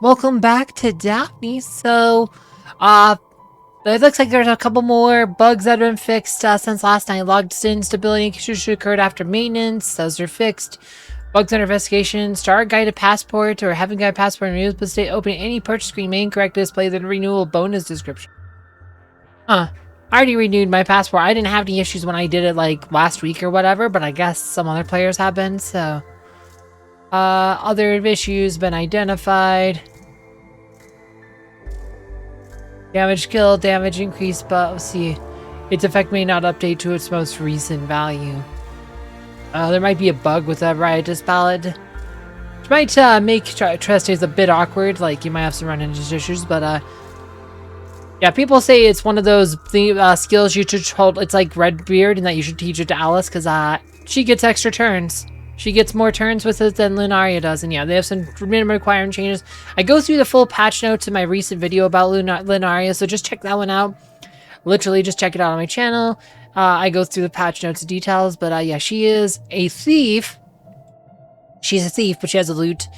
Welcome back to Daphne. It looks like there's a couple more bugs that have been fixed since last night. Logged instability issues occurred after maintenance. Those are fixed. Bugs under investigation. Start guided passport or having guided passport and renewal state opening any purchase screen may incorrect display the renewal bonus description. I already renewed my passport. I didn't have any issues when I did it like last week or whatever, but I guess some other players have been, so. Other issues been identified. Damage killed, damage increased, but let's see. Its effect may not update to its most recent value. There might be a bug with that riotous ballad. Which might make trust days a bit awkward, like you might have some run-into issues, but yeah, people say it's one of those skills you should hold. It's like Redbeard, and that you should teach it to Alice, because she gets extra turns. She gets more turns with it than Linaria does, and yeah, they have some minimum requirement changes. I go through the full patch notes in my recent video about Linaria, so just check that one out. Literally, just check it out on my channel. I go through the patch notes and details, but yeah, she is a thief. She's a thief, but she has a loot.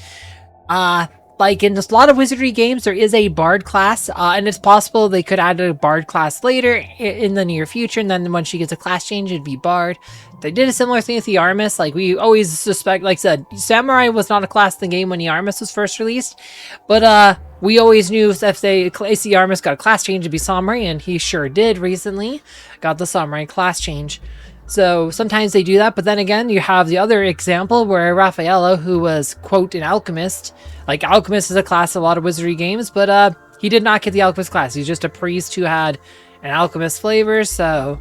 Like in a lot of Wizardry games, there is a Bard class, and it's possible they could add a Bard class later in the near future, and then when she gets a class change, it'd be Bard. They did a similar thing with the Armis. Like, we always suspect, like I said, Samurai was not a class in the game when the Armis was first released, but we always knew if the Armis got a class change, it'd be Samurai, and he sure did recently. Got the Samurai class change. So sometimes they do that, but then again, you have the other example where Raffaello, who was, quote, an alchemist. Like, alchemist is a class in a lot of Wizardry games, but he did not get the alchemist class. He's just a priest who had an alchemist flavor, so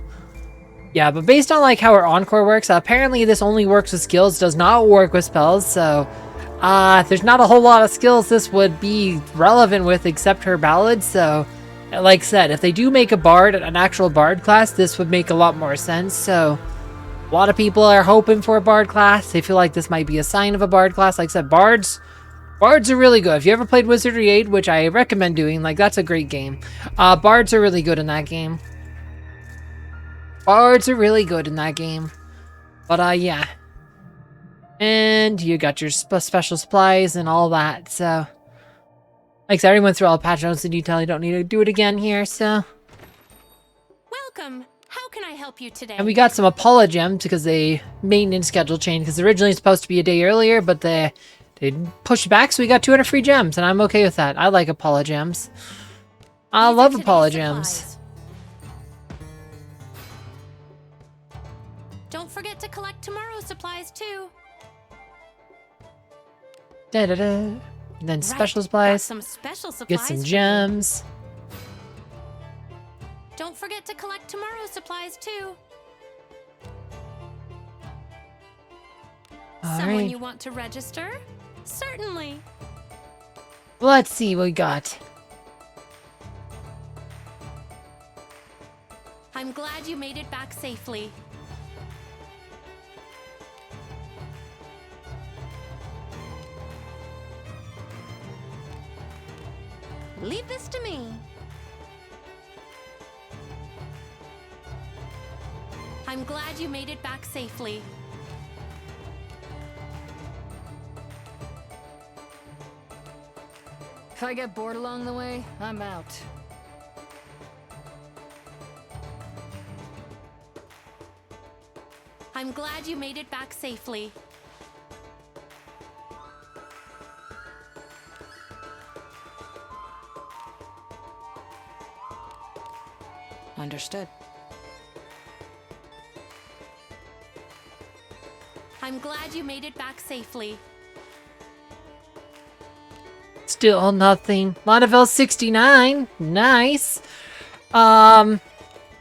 yeah. But based on like how her encore works, apparently this only works with skills, does not work with spells, so there's not a whole lot of skills this would be relevant with except her ballad. So like I said, if they do make a bard, an actual bard class, this would make a lot more sense. So a lot of people are hoping for a bard class. They feel like this might be a sign of a bard class. Like I said, bards are really good. If you ever played Wizardry 8, which I recommend doing, like, that's a great game. Bards are really good in that game. Bards are really good in that game. But yeah. And you got your special supplies and all that, so. Like I said, I already went through all the patch notes in detail. You don't need to do it again here, so. Welcome. How can I help you today? And we got some Apollo gems because the maintenance schedule changed. Because originally it's supposed to be a day earlier, but they pushed back, so we got 200 free gems, and I'm okay with that. I like Apollo gems. I love Apollo gems. Don't forget to collect tomorrow's supplies too. Da-da-da. And then special supplies. Some special supplies. Get some gems. Don't forget to collect tomorrow's supplies too. Someone you want to register? Certainly. Let's see what we got. I'm glad you made it back safely. Leave this to me. I'm glad you made it back safely. If I get bored along the way, I'm out. I'm glad you made it back safely. Understood. I'm glad you made it back safely. Still nothing. Laudaville 69. Nice. Yeah,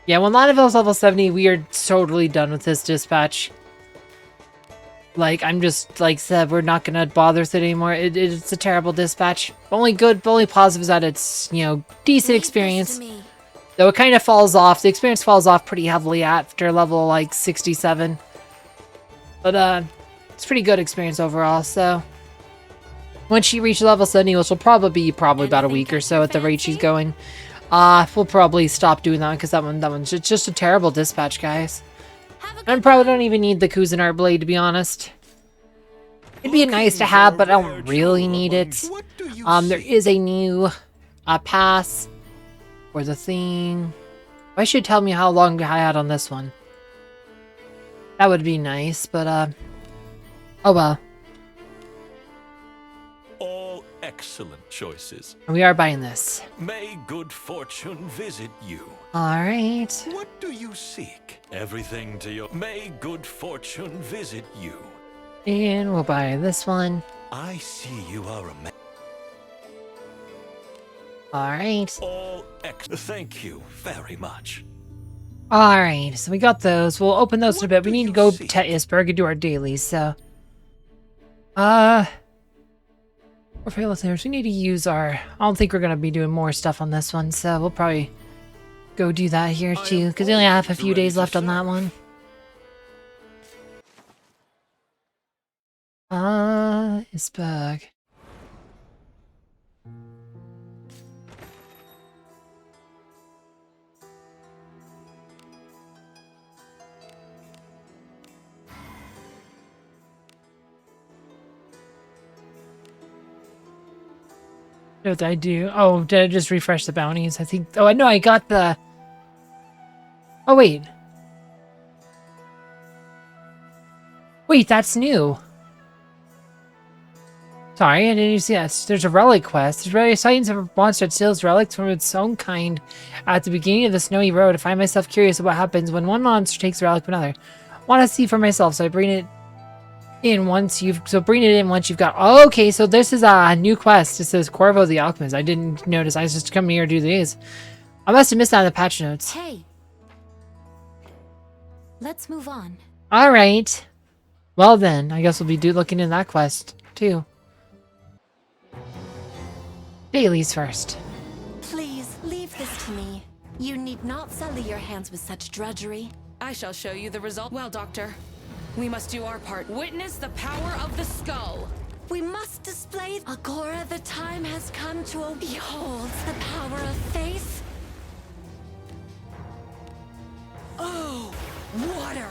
when Laudaville's level 70, we are totally done with this dispatch. Like, I'm just, like said, we're not gonna bother with it anymore. It's a terrible dispatch. Only positive is that it's, you know, decent experience. Though it kind of falls off. The experience falls off pretty heavily after level, like, 67. But, it's pretty good experience overall, so. When she reaches level 70, which will probably be about a week or so at the rate she's going. We'll probably stop doing that because that one's just a terrible dispatch, guys. I probably don't even need the Cuisinart blade, to be honest. It'd be nice to have, but I don't really need it. There is a new pass for the thing. I should tell me how long I had on this one. That would be nice, but oh well. All excellent choices. We are buying this. May good fortune visit you. Alright. What do you seek? Everything to your... May good fortune visit you. And we'll buy this one. I see you are a man. Alright. Thank you very much. Alright, so we got those. We'll open those in a bit. We need to go to Isberg and do our dailies, so... We're we need to use our... I don't think we're going to be doing more stuff on this one, so we'll probably go do that here too, because we only have a few days left on that one. Isberg. What did I do? Oh, did I just refresh the bounties? I think... Oh, no, I got the... Oh, wait. Wait, that's new. Sorry, I didn't even see that. There's a relic quest. There's various sightings of a monster that steals relics from its own kind at the beginning of the snowy road. I find myself curious about what happens when one monster takes a relic from another. Want to see for myself, so I bring it in once you've... So bring it in once you've got... Oh, okay, so this is a new quest. It says Corvo the Alchemist. I didn't notice. I was just coming here to do these. I must have missed that in the patch notes. Hey. Let's move on. Alright. Well then, I guess we'll be looking in that quest, too. Dailies first. Please, leave this to me. You need not sully your hands with such drudgery. I shall show you the result. Well, Doctor, we must do our part. Witness the power of the skull. We must display Agora. The time has come to behold the power of faith. Oh, water!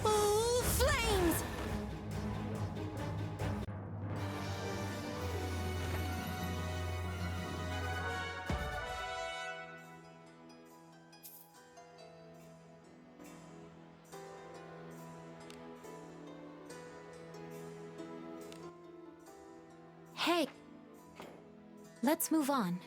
Oh, flames! Hey. Let's move on.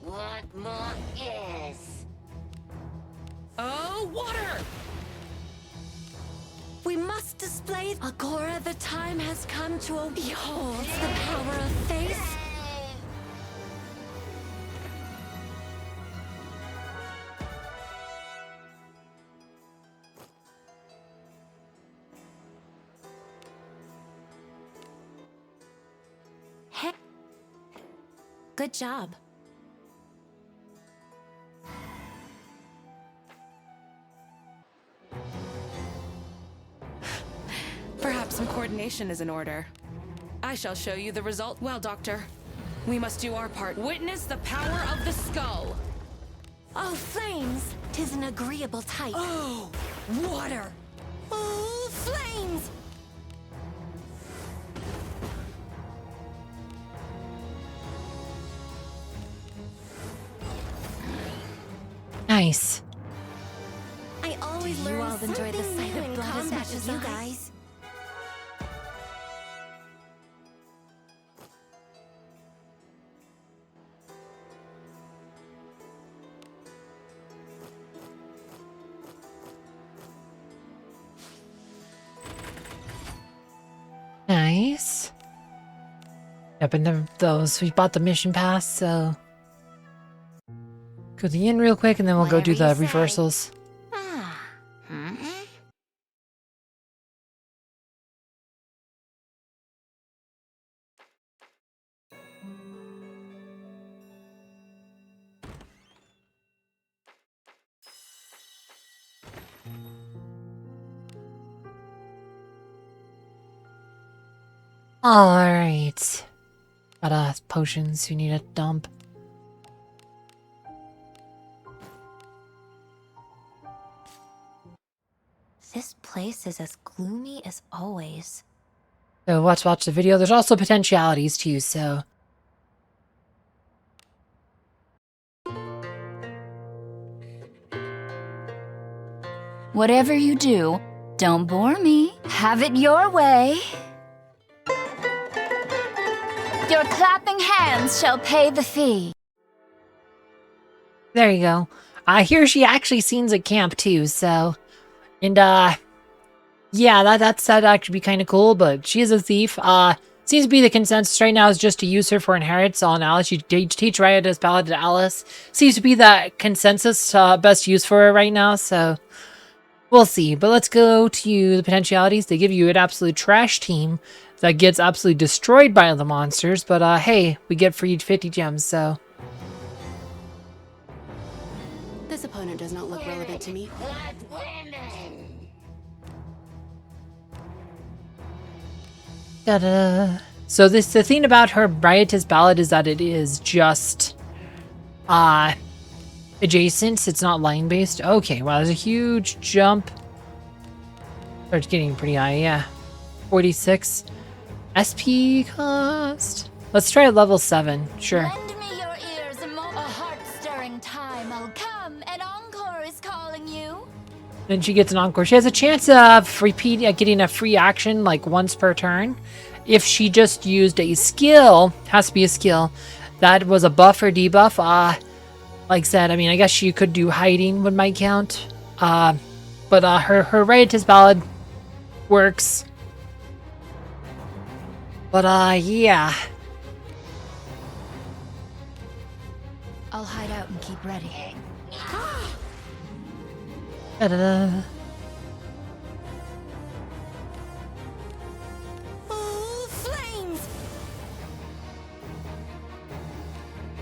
What more is? Oh, water! We must display Agora. The time has come to behold the power of faith. Hey. Good job. Perhaps some coordination is in order. I shall show you the result. Well, Doctor, we must do our part. Witness the power of the skull. Oh, flames! 'Tis an agreeable type. Oh, water! Oh, flames! Nice. I always learn all enjoy the sight of blood as much as you guys. Nice. Yep, and those, we bought the mission pass, so... Go to the inn real quick, and then we'll go do the reversals. Ah. Alright. Got potions you need to dump. This place is as gloomy as always. So let's watch the video. There's also potentialities too, so... Whatever you do, don't bore me. Have it your way. Your clapping hands shall pay the fee. There you go. I hear she actually sings at camp too, so... And, yeah, that'd actually be kind of cool, but she is a thief. Seems to be the consensus right now is just to use her for inheritance on Alice. You teach Riotous Ballad to Alice. Seems to be the consensus best use for her right now, so... We'll see, but let's go to the potentialities. They give you an absolute trash team that gets absolutely destroyed by the monsters, but hey, we get free 50 gems, so... This opponent does not look relevant to me. Da-da. So the thing about her Riotous Ballad is that it is just adjacent. It's not line based. Okay, wow, there's a huge jump. Starts getting pretty high, yeah. 46 SP cost. Let's try level 7. Sure. Lend me your ears a heart-stirring time. I'll come. An encore is calling you. Then she gets an encore. She has a chance of getting a free action like once per turn. If she just used a skill, has to be a skill, that was a buff or debuff. Like I said, I mean, I guess you could do hiding would might count. But her Riotous Ballad works. But yeah. I'll hide out and keep ready. Da-da-da. Oh, flames!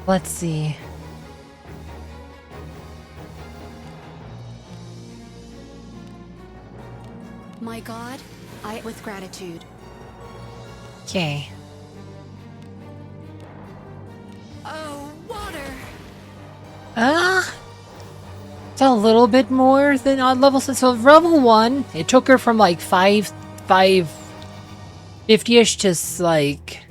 Let's see. My god, with gratitude. Okay. Oh, water! It's a little bit more than odd level. So level 1, it took her from like 550-ish to like...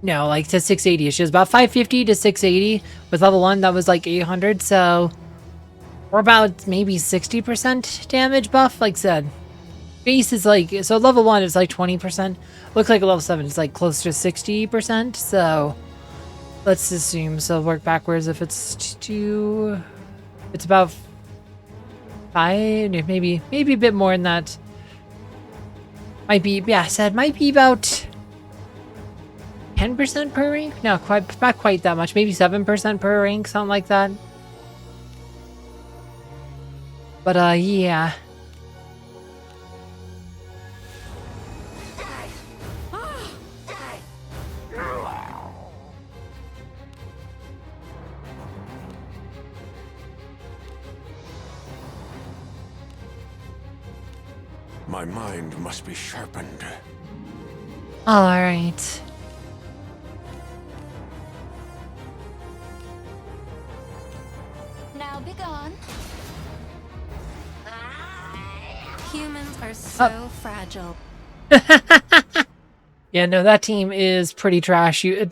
No, like to 680-ish. It was about 550 to 680. With level 1, that was like 800, so... We're about maybe 60% damage buff, like I said. Base is like... So level 1 is like 20%. Looks like a level 7 is like close to 60%, so... Let's assume. So work backwards. If it's 2... It's about 5, maybe a bit more than that. Might be, yeah, I said might be about 10% per rank? No, not quite that much. Maybe 7% per rank, something like that. But, yeah. My mind must be sharpened. Alright. Now be gone. Humans are so fragile. Yeah, no, that team is pretty trash. You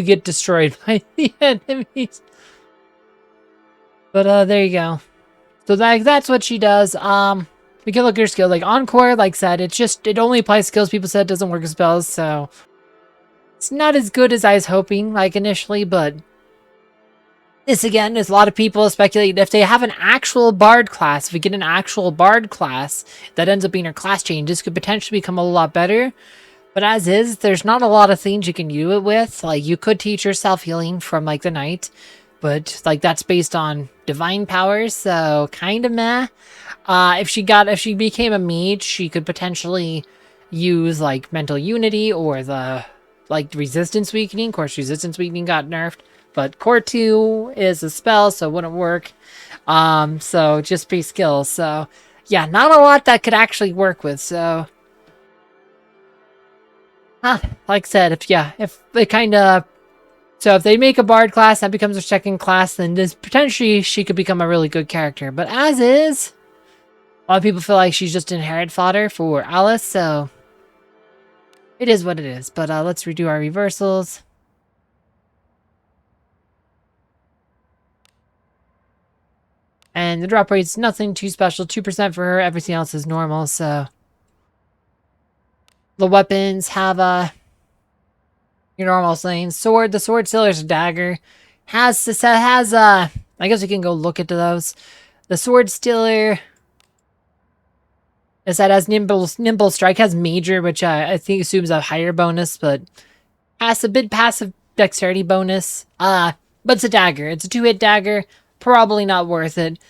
get destroyed by the enemies. But there you go. So that's what she does. We can look at her skill. Like Encore, like I said, it only applies skills. People said it doesn't work with spells, so it's not as good as I was hoping, like initially, but this again, there's a lot of people speculating if they have an actual bard class, if we get an actual bard class that ends up being her class change, this could potentially become a lot better. But as is, there's not a lot of things you can do it with. Like you could teach her self-healing from like the knight, but like that's based on divine powers, so kind of meh. If she became a mage, she could potentially use like mental unity or the like resistance weakening. Of course, resistance weakening got nerfed, but core 2 is a spell, so it wouldn't work. So just base skills. So yeah, not a lot that could actually work with. So Like I said, if they kind of... So if they make a bard class, that becomes her second class, then this potentially she could become a really good character. But as is, a lot of people feel like she's just inherent fodder for Alice, so it is what it is. But let's redo our reversals. And the drop rate's nothing too special, 2% for her, everything else is normal, so... The weapons have your normal things. Sword, the sword still is a dagger. I guess we can go look into those. The sword stiller is that has nimble strike, has major, which I think assumes a higher bonus, but has a bit passive dexterity bonus. But it's a dagger. It's a 2-hit dagger. Probably not worth it.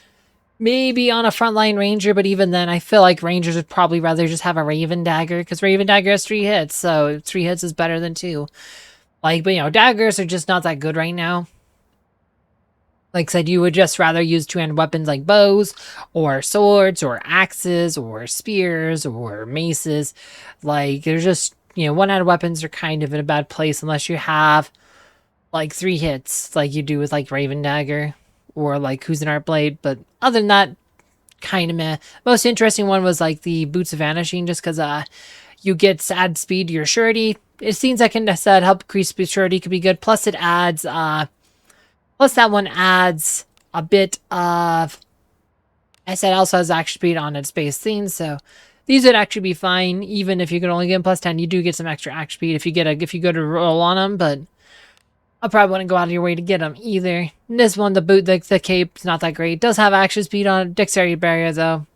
Maybe on a frontline ranger, but even then, I feel like rangers would probably rather just have a raven dagger, because raven dagger has 3 hits, so 3 hits is better than 2. Like, but you know, daggers are just not that good right now. Like I said, you would just rather use two-handed weapons like bows, or swords, or axes, or spears, or maces. Like, there's just, you know, one-handed weapons are kind of in a bad place unless you have, like, 3 hits, like you do with, like, Raven Dagger, or, like, Cuisinart Blade. But other than that, kind of meh. Most interesting one was, like, the Boots of Vanishing, just because, you get add speed to your surety. It seems like I said help increase surety could be good. Plus it adds, plus that one adds a bit of, I said also has action speed on its base theme, so these would actually be fine. Even if you could only get them plus 10, you do get some extra action speed if you go to roll on them, but I probably wouldn't go out of your way to get them either. This one, the cape's not that great. It does have action speed on it. Dexterity barrier though,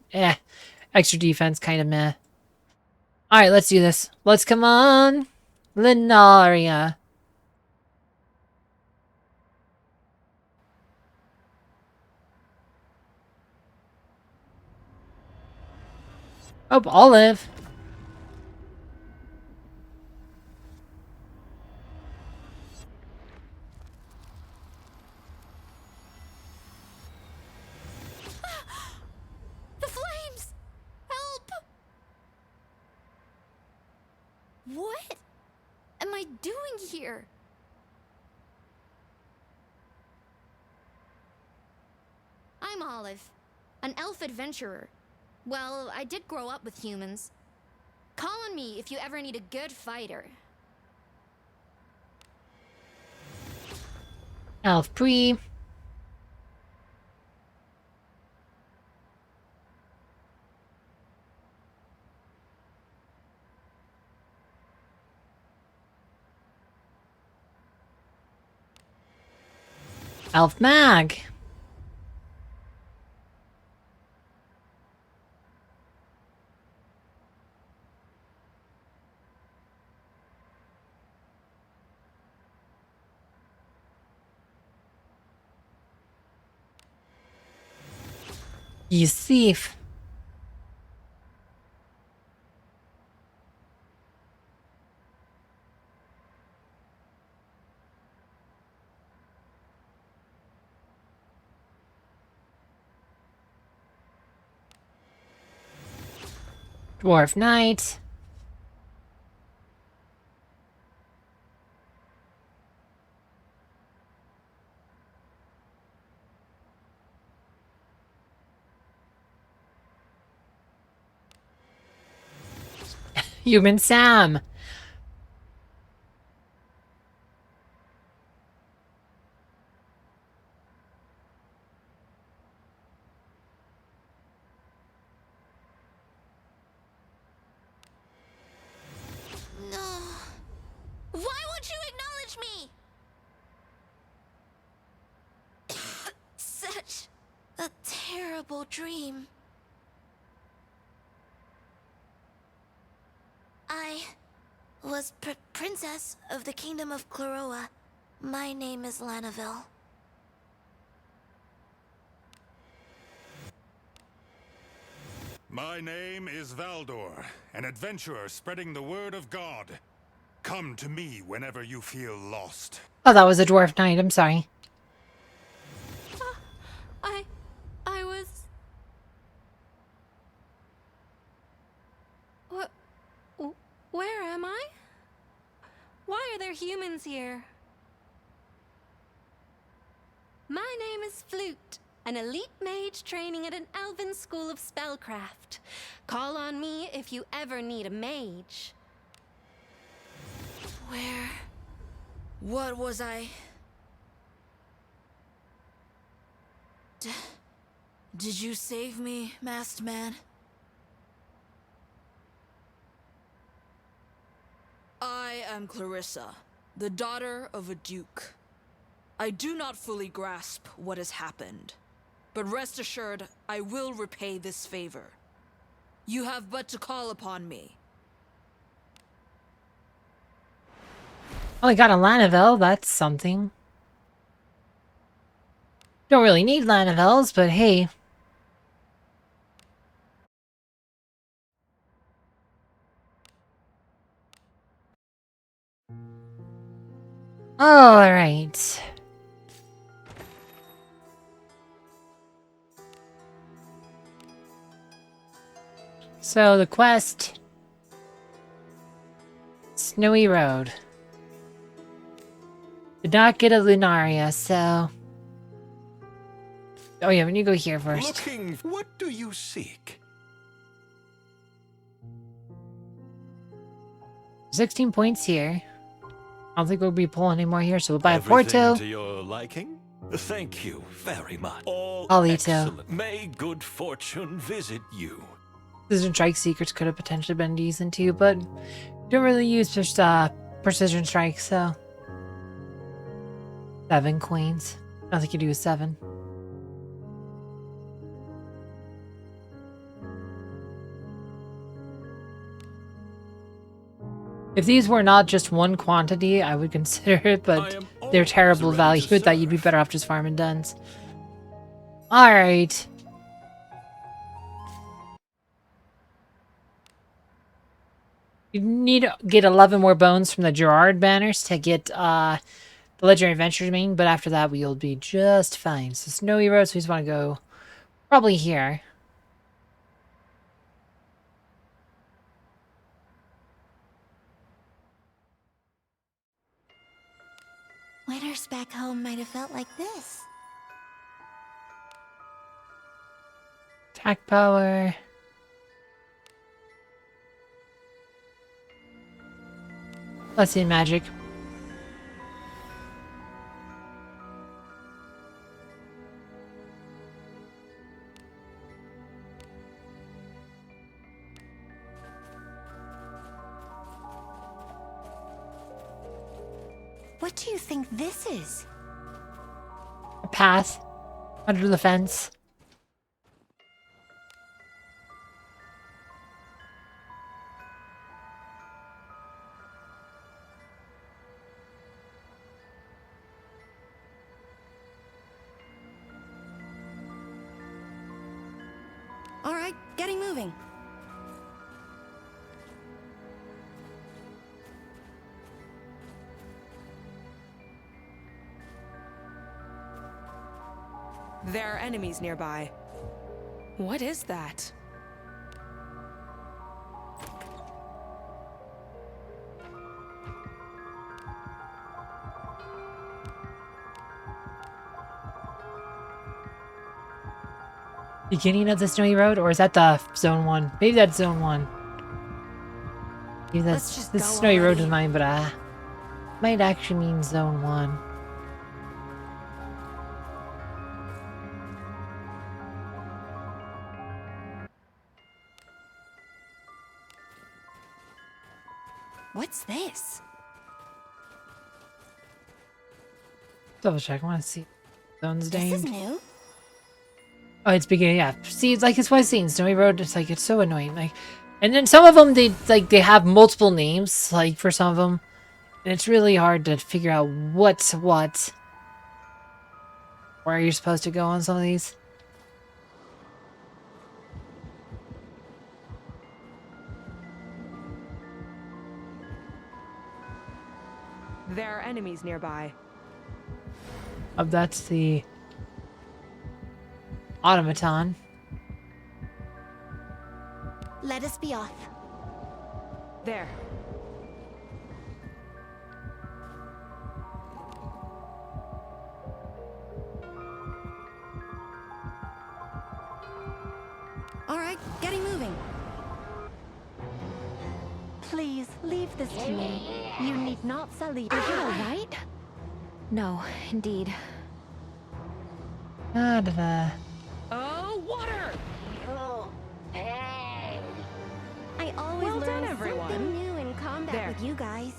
extra defense, kind of meh. Alright, let's do this. Let's come on. Linaria. Oh, Olive. The flames! Help! What am I doing here? I'm Olive, an elf adventurer. Well, I did grow up with humans. Call on me if you ever need a good fighter. Elf Pre. Elf Mag. You thief. Dwarf Knight. Human Sam. No. Why won't you acknowledge me? Such a terrible dream. I was princess of the kingdom of Chloroa. My name is Lanaville. My name is Valdor, an adventurer spreading the word of God. Come to me whenever you feel lost. Oh, that was a Dwarf Knight. I'm sorry. I was... Where am I? other humans here. My name is Flute, an elite mage training at an elven school of spellcraft. Call on me if you ever need a mage. What was I? Did you save me, masked man? I am Clarissa, the daughter of a duke. I do not fully grasp what has happened, but rest assured I will repay this favor. You have but to call upon me. Oh, I got a Lanavel. That's something. Don't really need Lanavels, but hey. All right. So the quest, Snowy Road. Did not get a Linaria, so. Oh yeah, when you go here first. What do you seek? 16 points here. I don't think we'll be pulling any more here, so we'll buy a Everything Porto. to your liking? Thank you very much. All Alito. excellent. May good fortune visit you. Precision Strike Secrets could have potentially been decent too, but don't really use just Precision Strike, so. 7 queens. I don't think you do a 7. If these were not just one quantity, I would consider it, but they're terrible value that you'd be better off just farming duns. Alright. You need to get 11 more bones from the Gerard banners to get the Legendary Adventures main, but after that we'll be just fine. So Snowy Road, so we just want to go probably here. Winters back home might have felt like this. Attack power. Let's see magic. What do you think this is? A path under the fence. All right, getting moving. There are enemies nearby. What is that? Beginning of the Snowy Road, or is that the Zone 1? Maybe that's Zone 1. Maybe Let's that's just this go Snowy Road already. is mine, but might actually mean Zone 1. What's this? Double check. I want to see zones This is named. new. Oh, it's beginning. Yeah, see, it's like it's what I've seen. Snowy Road. It's like it's so annoying. Like, and then some of them they have multiple names. Like for some of them, and it's really hard to figure out what's what. Where you're supposed to go on some of these. There are enemies nearby. That's the automaton. Let us be off. There. All right, getting moving. Please leave this to me. You need not sully. Are you alright? No, indeed. Da-da-da. Oh, water! I always Well learn done, everyone. something new in combat There. with you guys.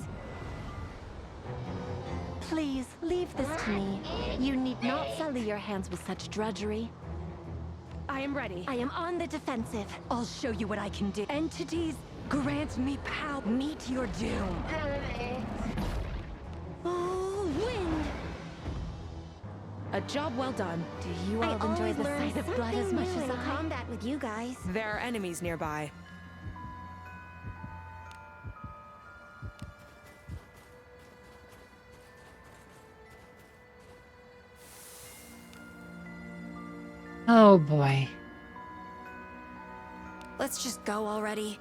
Please leave this to me. You need not sully your hands with such drudgery. I am ready. I am on the defensive. I'll show you what I can do. Entities, grant me power. Meet your doom. Oh, wind! A job well done. Do you I all enjoy always the learn sight of blood something as much new as in I? combat with you guys. There are enemies nearby. Oh boy. Let's just go already.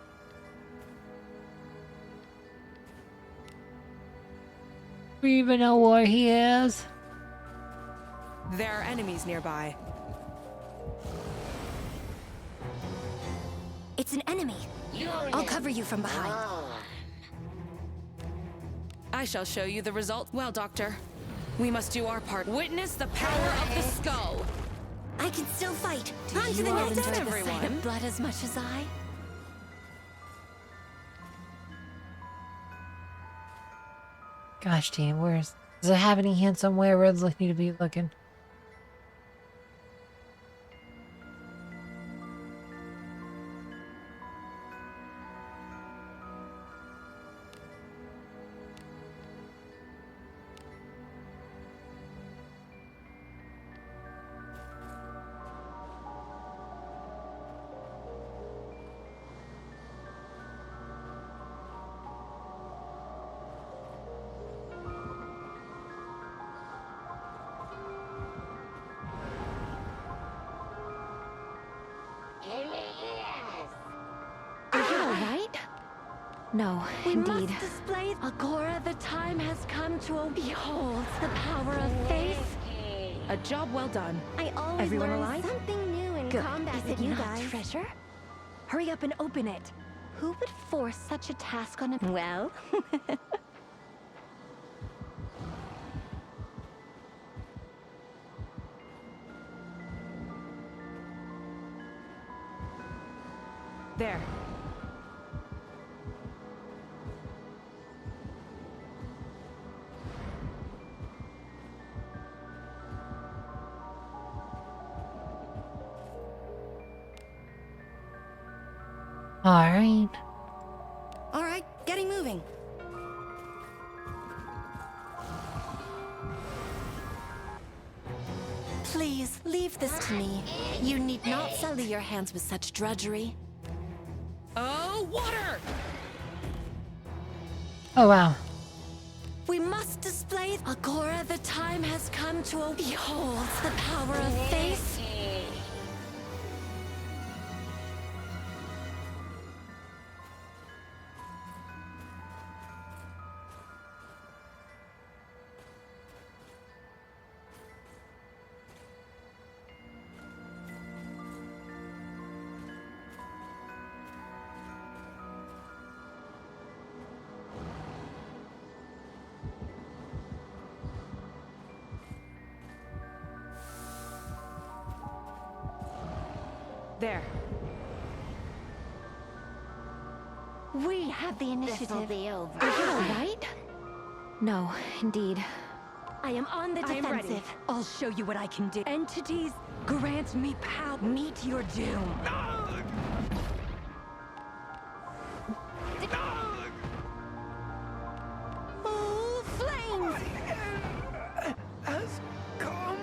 We even know where he is. There are enemies nearby. It's an enemy. I'll cover you from behind. I shall show you the result. Well, Doctor, we must do our part. Witness the power of the skull. I can still fight. Do On to you the all next enjoy one. the sight everyone. of blood as much as I? Gosh, team, where's... Does it have any hint somewhere where it's need to be looking? Are you alright? No, We indeed. must display. Agora, the time has come to behold the power of faith. A job well done. I always Everyone learn alive? something new in Good. combat Is with it you not guys. treasure? Hurry up and open it. Who would force such a task on a... Well, There. Alright. All right, getting moving. Please leave this to me. You need not sully your hands with such drudgery. Oh, water! Oh wow. We must display. Agora, the time has come to behold the power of faith. There. We have the initiative. this'll be over. Are you alright? No, indeed. I am on the I am ready. defensive. I'll show you what I can do. Entities, grant me power. Meet your doom. Oh, flames! Has come.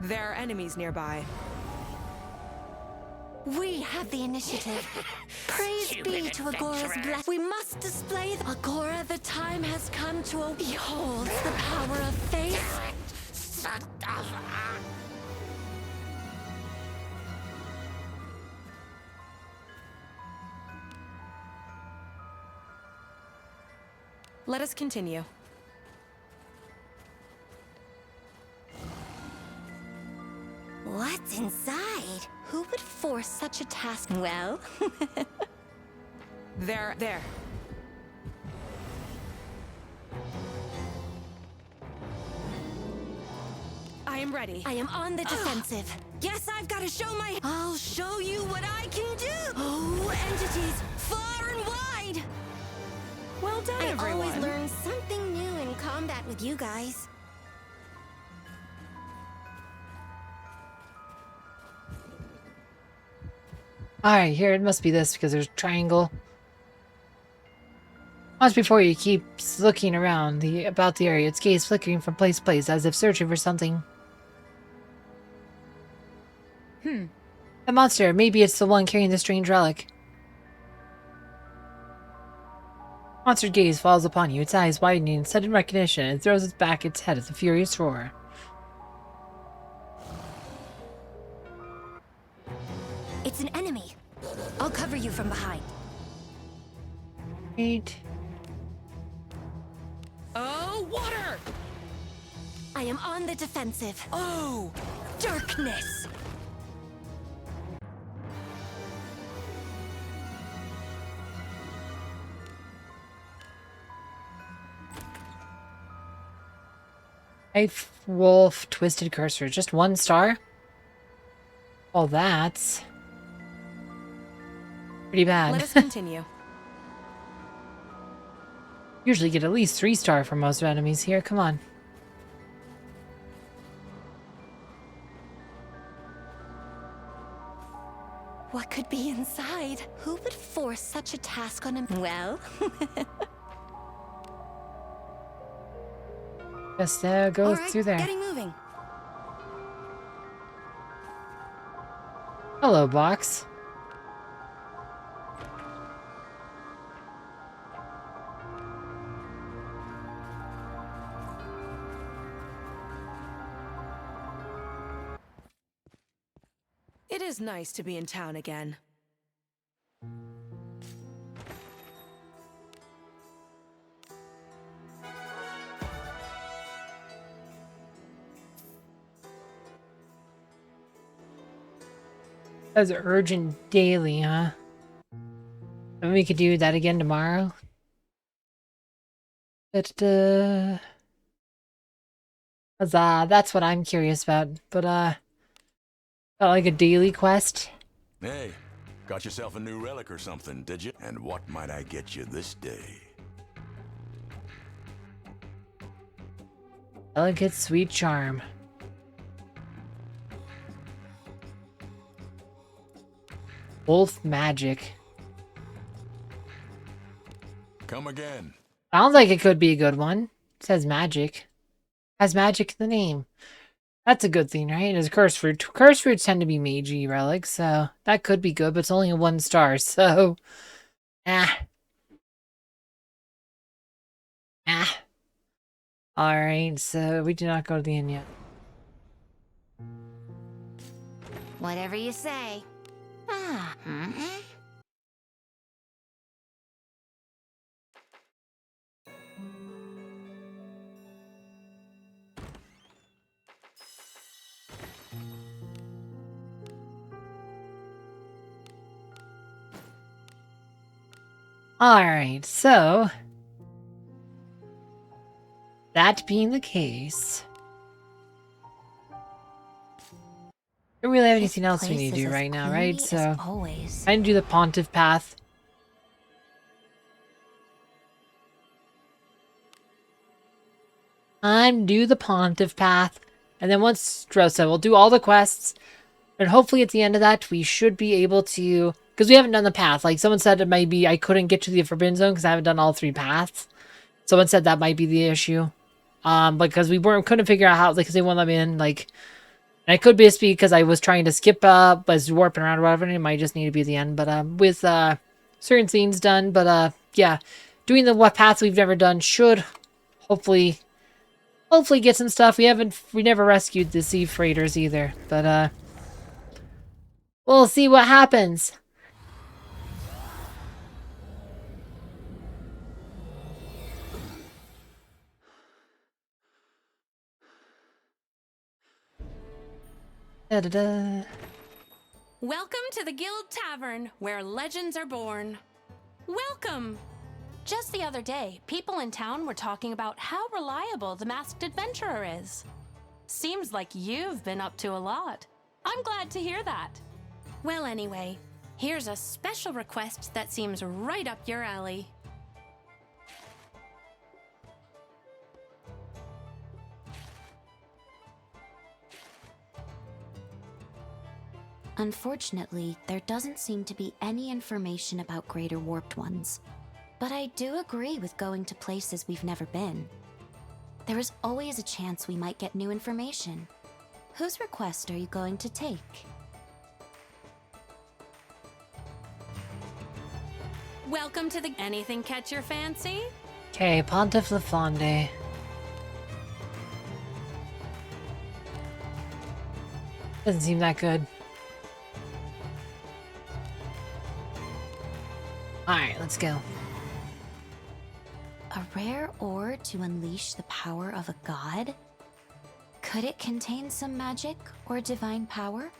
There are enemies nearby. We have the initiative. Praise be to Agora's bless. We must display Agora, the time has come to behold the power of faith. Let us continue. What's inside? Who would force such a task? Well, There. I am ready. I am on the defensive. Guess I've got to show my... I'll show you what I can do! Oh, entities, far and wide! Well done, I everyone. always learn something new in combat with you guys. Alright, here it must be this because there's a triangle. Once before you keeps looking around about the area, its gaze flickering from place to place as if searching for something. The monster, maybe it's the one carrying the strange relic. Monster's gaze falls upon you, its eyes widening in sudden recognition, and throws back its head with a furious roar. It's an enemy. I'll cover you from behind. Right. Oh, water! I am on the defensive. Oh! Darkness! Knife, wolf, twisted cursor. Just 1 star? Well, that's pretty bad. Let us continue. Usually get at least 3 star for most enemies here. Come on. What could be inside? Who would force such a task on him? Well, Just go All right, through there. getting moving. Hello, box. It is nice to be in town again. That's urgent daily, huh? And we could do that again tomorrow. But, that's what I'm curious about. But, like a daily quest. Hey, got yourself a new relic or something, did you? And what might I get you this day? Delicate sweet charm. Wolf magic. Come again. Sounds like it could be a good one. It says magic. Has magic in the name. That's a good thing, right? It's a curse fruit. Curse fruits tend to be magi relics, so that could be good, but it's only a 1 star, so... Alright, so we do not go to the inn yet. Whatever you say. Alright, so... that being the case... don't really have anything else we need to do right now, right? So, always. I can do the Pontiff path. Do the Pontiff path. And then once Drosa, we'll do all the quests. And hopefully at the end of that, we should be able to... because we haven't done the path. Like, someone said it might be I couldn't get to the Forbidden Zone because I haven't done all 3 paths. Someone said that might be the issue. Because we couldn't figure out how... because they won't let me in, like... And it could just be because I was trying to skip was warping around or whatever, and it might just need to be the end. But with certain scenes done, but yeah, doing the what paths we've never done should hopefully get some stuff. We never rescued the sea freighters either, but we'll see what happens. Da-da-da. Welcome to the Guild Tavern, where legends are born. Welcome! Just the other day, people in town were talking about how reliable the masked adventurer is. Seems like you've been up to a lot. I'm glad to hear that. Well, anyway, here's a special request that seems right up your alley. Unfortunately, there doesn't seem to be any information about Greater Warped Ones. But I do agree with going to places we've never been. There is always a chance we might get new information. Whose request are you going to take? Welcome to the... Anything catch your fancy? Okay, Pontiff the Flaunde. Doesn't seem that good. Alright, let's go. A rare ore to unleash the power of a god? Could it contain some magic or divine power?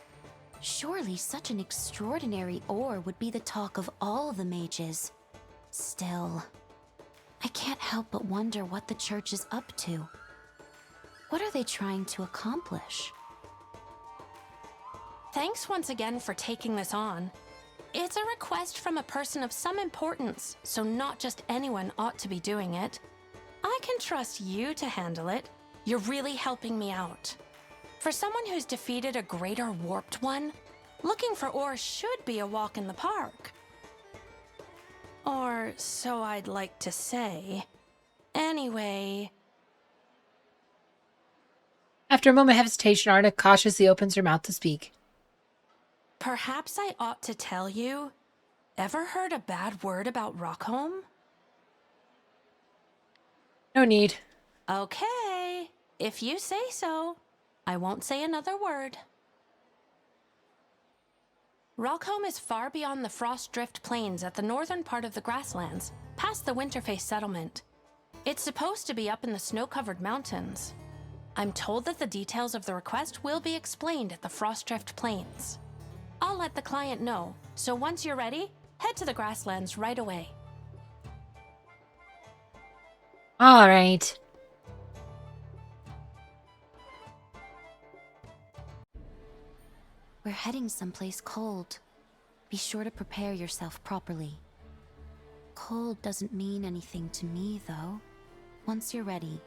Surely such an extraordinary ore would be the talk of all the mages. Still, I can't help but wonder what the church is up to. What are they trying to accomplish? Thanks once again for taking this on. It's a request from a person of some importance, so not just anyone ought to be doing it. I can trust you to handle it. You're really helping me out. For someone who's defeated a Greater Warped One, looking for ore should be a walk in the park. Or so I'd like to say. Anyway... After a moment of hesitation, Arna cautiously opens her mouth to speak. Perhaps I ought to tell you, ever heard a bad word about Rockholm? No need. Okay, if you say so, I won't say another word. Rockholm is far beyond the Frost Drift Plains at the northern part of the grasslands, past the Winterface settlement. It's supposed to be up in the snow-covered mountains. I'm told that the details of the request will be explained at the Frost Drift Plains. I'll let the client know, so once you're ready, head to the grasslands right away. All right. We're heading someplace cold. Be sure to prepare yourself properly. Cold doesn't mean anything to me, though. Once you're ready,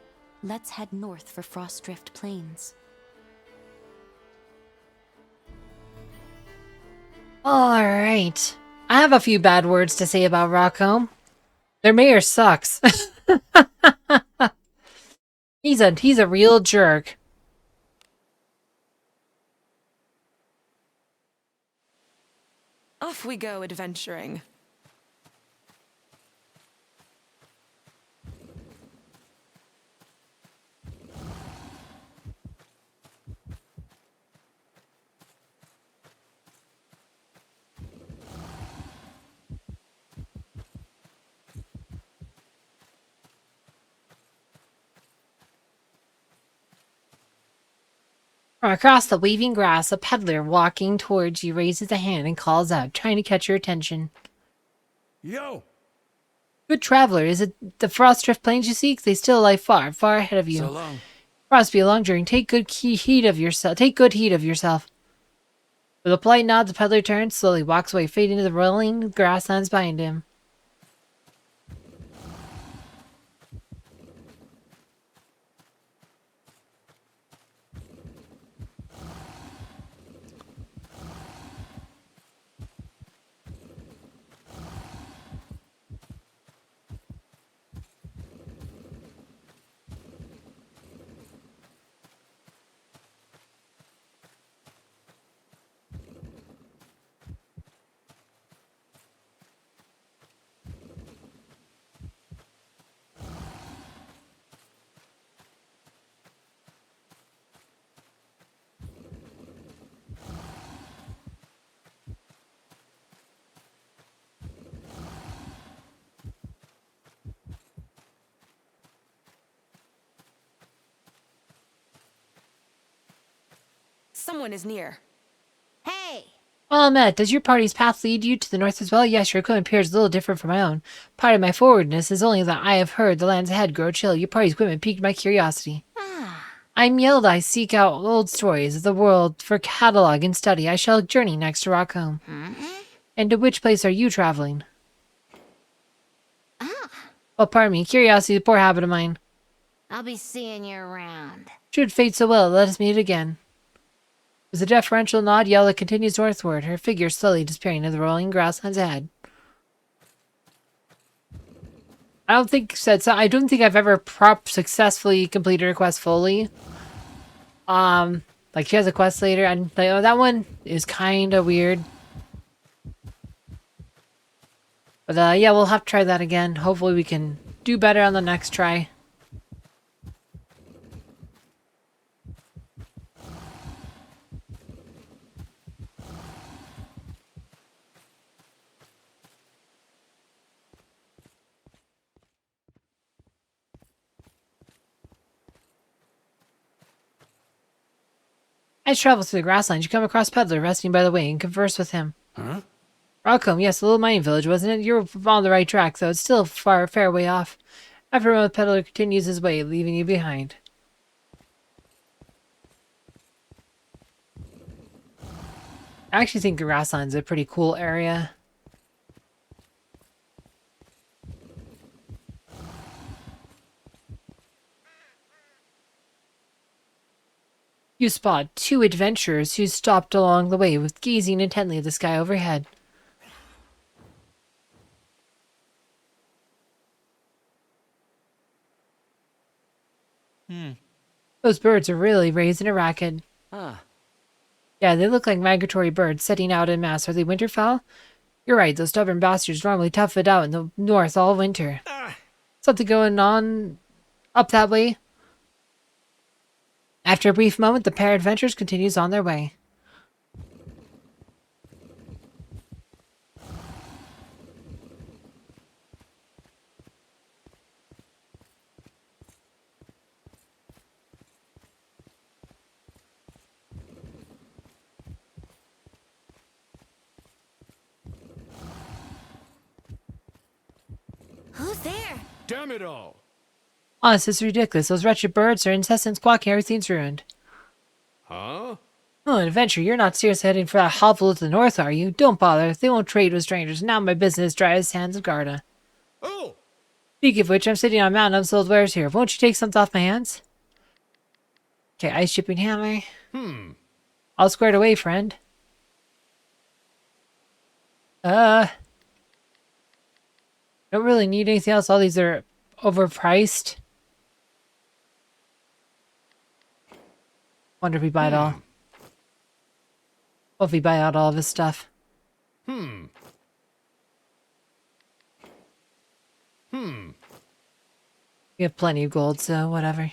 let's head north for Frost Drift Plains. All right. I have a few bad words to say about Rockholm. Their mayor sucks. He's a real jerk. Off we go adventuring. From across the waving grass, a peddler walking towards you raises a hand and calls out, trying to catch your attention. Yo! Good traveler, is it the Frost Drift Plains you seek? They still lie far, far ahead of you. So long. Must be a long journey. Take good heed of yourself. With a polite nod, the peddler turns, slowly walks away, fading into the rolling grasslands behind him. Someone is near. Hey! Well met, does your party's path lead you to the north as well? Yes, your equipment appears a little different from my own. Part of my forwardness is only that I have heard the lands ahead grow chill. Your party's equipment piqued my curiosity. I'm Yelled. I seek out old stories of the world for catalog and study. I shall journey next to Rockholm. And to which place are you traveling? Oh, pardon me. Curiosity is a poor habit of mine. I'll be seeing you around. Should fate so will, let us meet again. With a deferential nod, Yella continues northward, her figure slowly disappearing in the rolling grasslands ahead. I don't think I've ever successfully completed a quest fully. Like she has a quest later, and that one is kind of weird. But yeah, we'll have to try that again. Hopefully we can do better on the next try. As you travel through the grasslands, you come across Peddler resting by the way and converse with him. Huh? Rockholm, yes, a little mining village, wasn't it? You're on the right track, though. It's still a fair way off. After a moment, Peddler continues his way, leaving you behind. I actually think the grasslands is a pretty cool area. You spot 2 adventurers who stopped along the way, with gazing intently at the sky overhead. Those birds are really raising a racket. Yeah, they look like migratory birds setting out en masse. Are they winterfowl? You're right, those stubborn bastards normally tough it out in the north all winter. Something going on up that way? After a brief moment, the pair of adventurers continues on their way. Who's there? Damn it all! Honest, it's ridiculous. Those wretched birds are incessant squawking. Everything's ruined. Huh? Oh, an adventure. You're not seriously heading for that hovel to the north, are you? Don't bother. They won't trade with strangers. Now my business dry as sands of Garda. Oh! Speaking of which, I'm sitting on a mountain of unsold wares here. Won't you take something off my hands? Okay, ice chipping hammer. All squared away, friend. Don't really need anything else. All these are overpriced. Wonder if we buy it all. What if we buy out all of his stuff? We have plenty of gold, so whatever.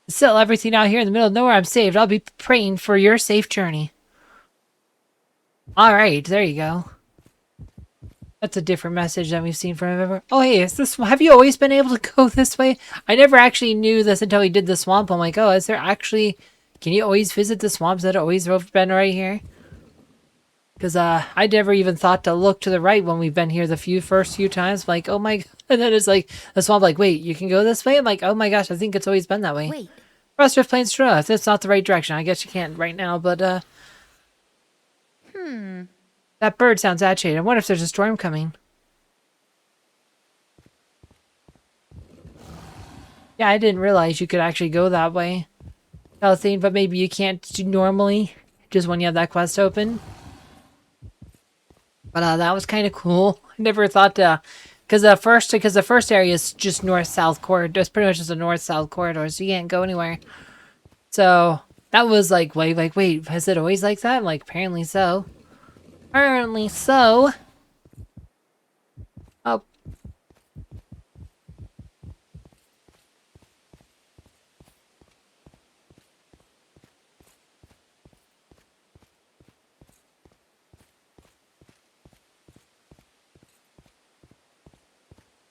Sell everything out here in the middle of nowhere. I'm saved. I'll be praying for your safe journey. Alright, there you go. That's a different message than we've seen from him ever. Oh, hey, is this... Have you always been able to go this way? I never actually knew this until we did the swamp. I'm like, oh, is there actually... Can you always visit the swamps that have always been right here? Because I never even thought to look to the right when we've been here the first few times. Like, oh my... And then it's like, the swamp like, wait, you can go this way? I'm like, oh my gosh, I think it's always been that way. Wait. Frostrift Plains Straw. If that's not the right direction, I guess you can't right now, but that bird sounds agitated. I wonder if there's a storm coming. Yeah, I didn't realize you could actually go that way. Thing, but maybe you can't do normally, just when you have that quest open. But that was kind of cool. I never thought to... Because the first area is just north-south corridor. It's pretty much just a north-south corridor, so you can't go anywhere. So, that was like, wait, has it always like that? I'm like, apparently so. Apparently so. Oh.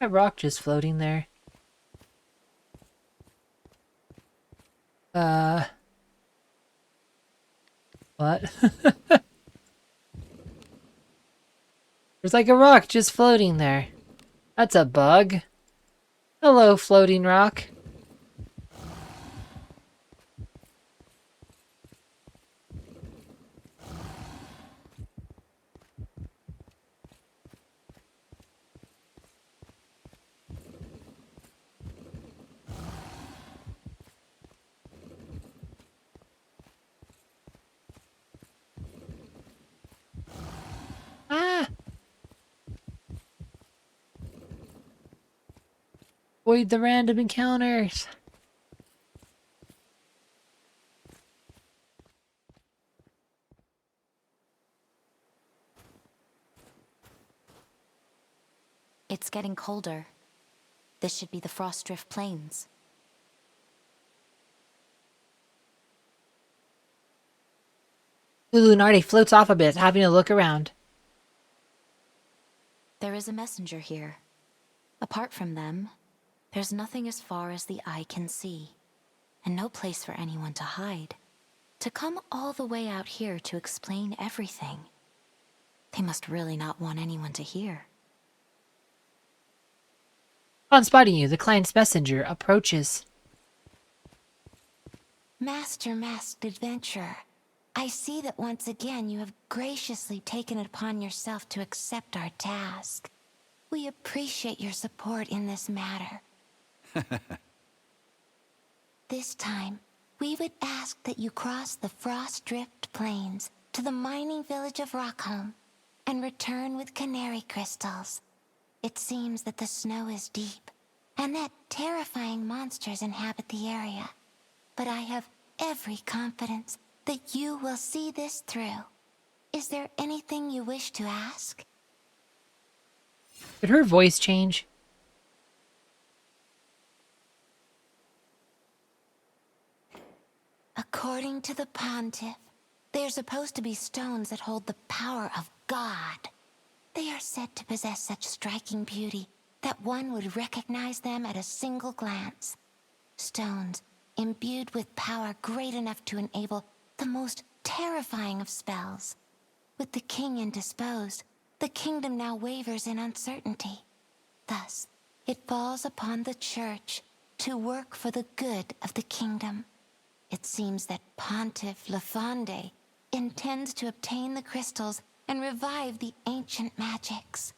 That rock just floating there. What? There's like a rock just floating there. That's a bug. Hello, floating rock. Ah! Avoid the random encounters. It's getting colder. This should be the Frostdrift Plains. Linaria floats off a bit, having a look around. There is a messenger here. Apart from them, there's nothing as far as the eye can see, and no place for anyone to hide. To come all the way out here to explain everything, they must really not want anyone to hear. On spotting you, the client's messenger approaches. Master Masked Adventurer, I see that once again you have graciously taken it upon yourself to accept our task. We appreciate your support in this matter. This time, we would ask that you cross the Frostdrift Plains to the mining village of Rockholm and return with canary crystals. It seems that the snow is deep and that terrifying monsters inhabit the area. But I have every confidence that you will see this through. Is there anything you wish to ask? Did her voice change? According to the Pontiff, they are supposed to be stones that hold the power of God. They are said to possess such striking beauty that one would recognize them at a single glance. Stones imbued with power great enough to enable the most terrifying of spells. With the king indisposed, the kingdom now wavers in uncertainty. Thus, it falls upon the church to work for the good of the kingdom. It seems that Pontiff Lafande intends to obtain the crystals and revive the ancient magics.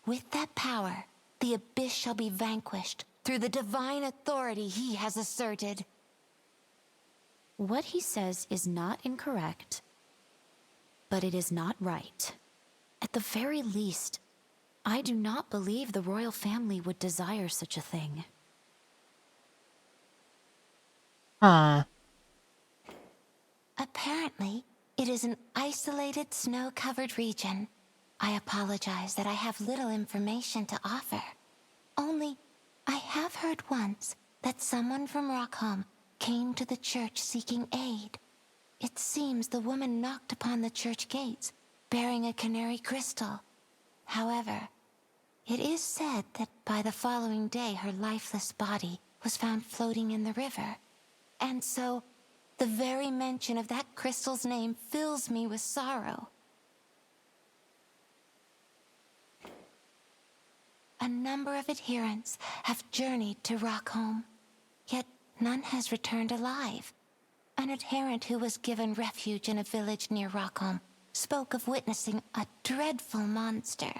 With that power, the abyss shall be vanquished through the divine authority he has asserted. What he says is not incorrect, but it is not right. At the very least, I do not believe the royal family would desire such a thing. Huh. Apparently, it is an isolated, snow-covered region. I apologize that I have little information to offer. Only, I have heard once that someone from Rockholm came to the church seeking aid. It seems the woman knocked upon the church gates, bearing a canary crystal. However, it is said that by the following day her lifeless body was found floating in the river. And so, the very mention of that crystal's name fills me with sorrow. A number of adherents have journeyed to Rockholm, yet none has returned alive. An adherent who was given refuge in a village near Rockholm spoke of witnessing a dreadful monster,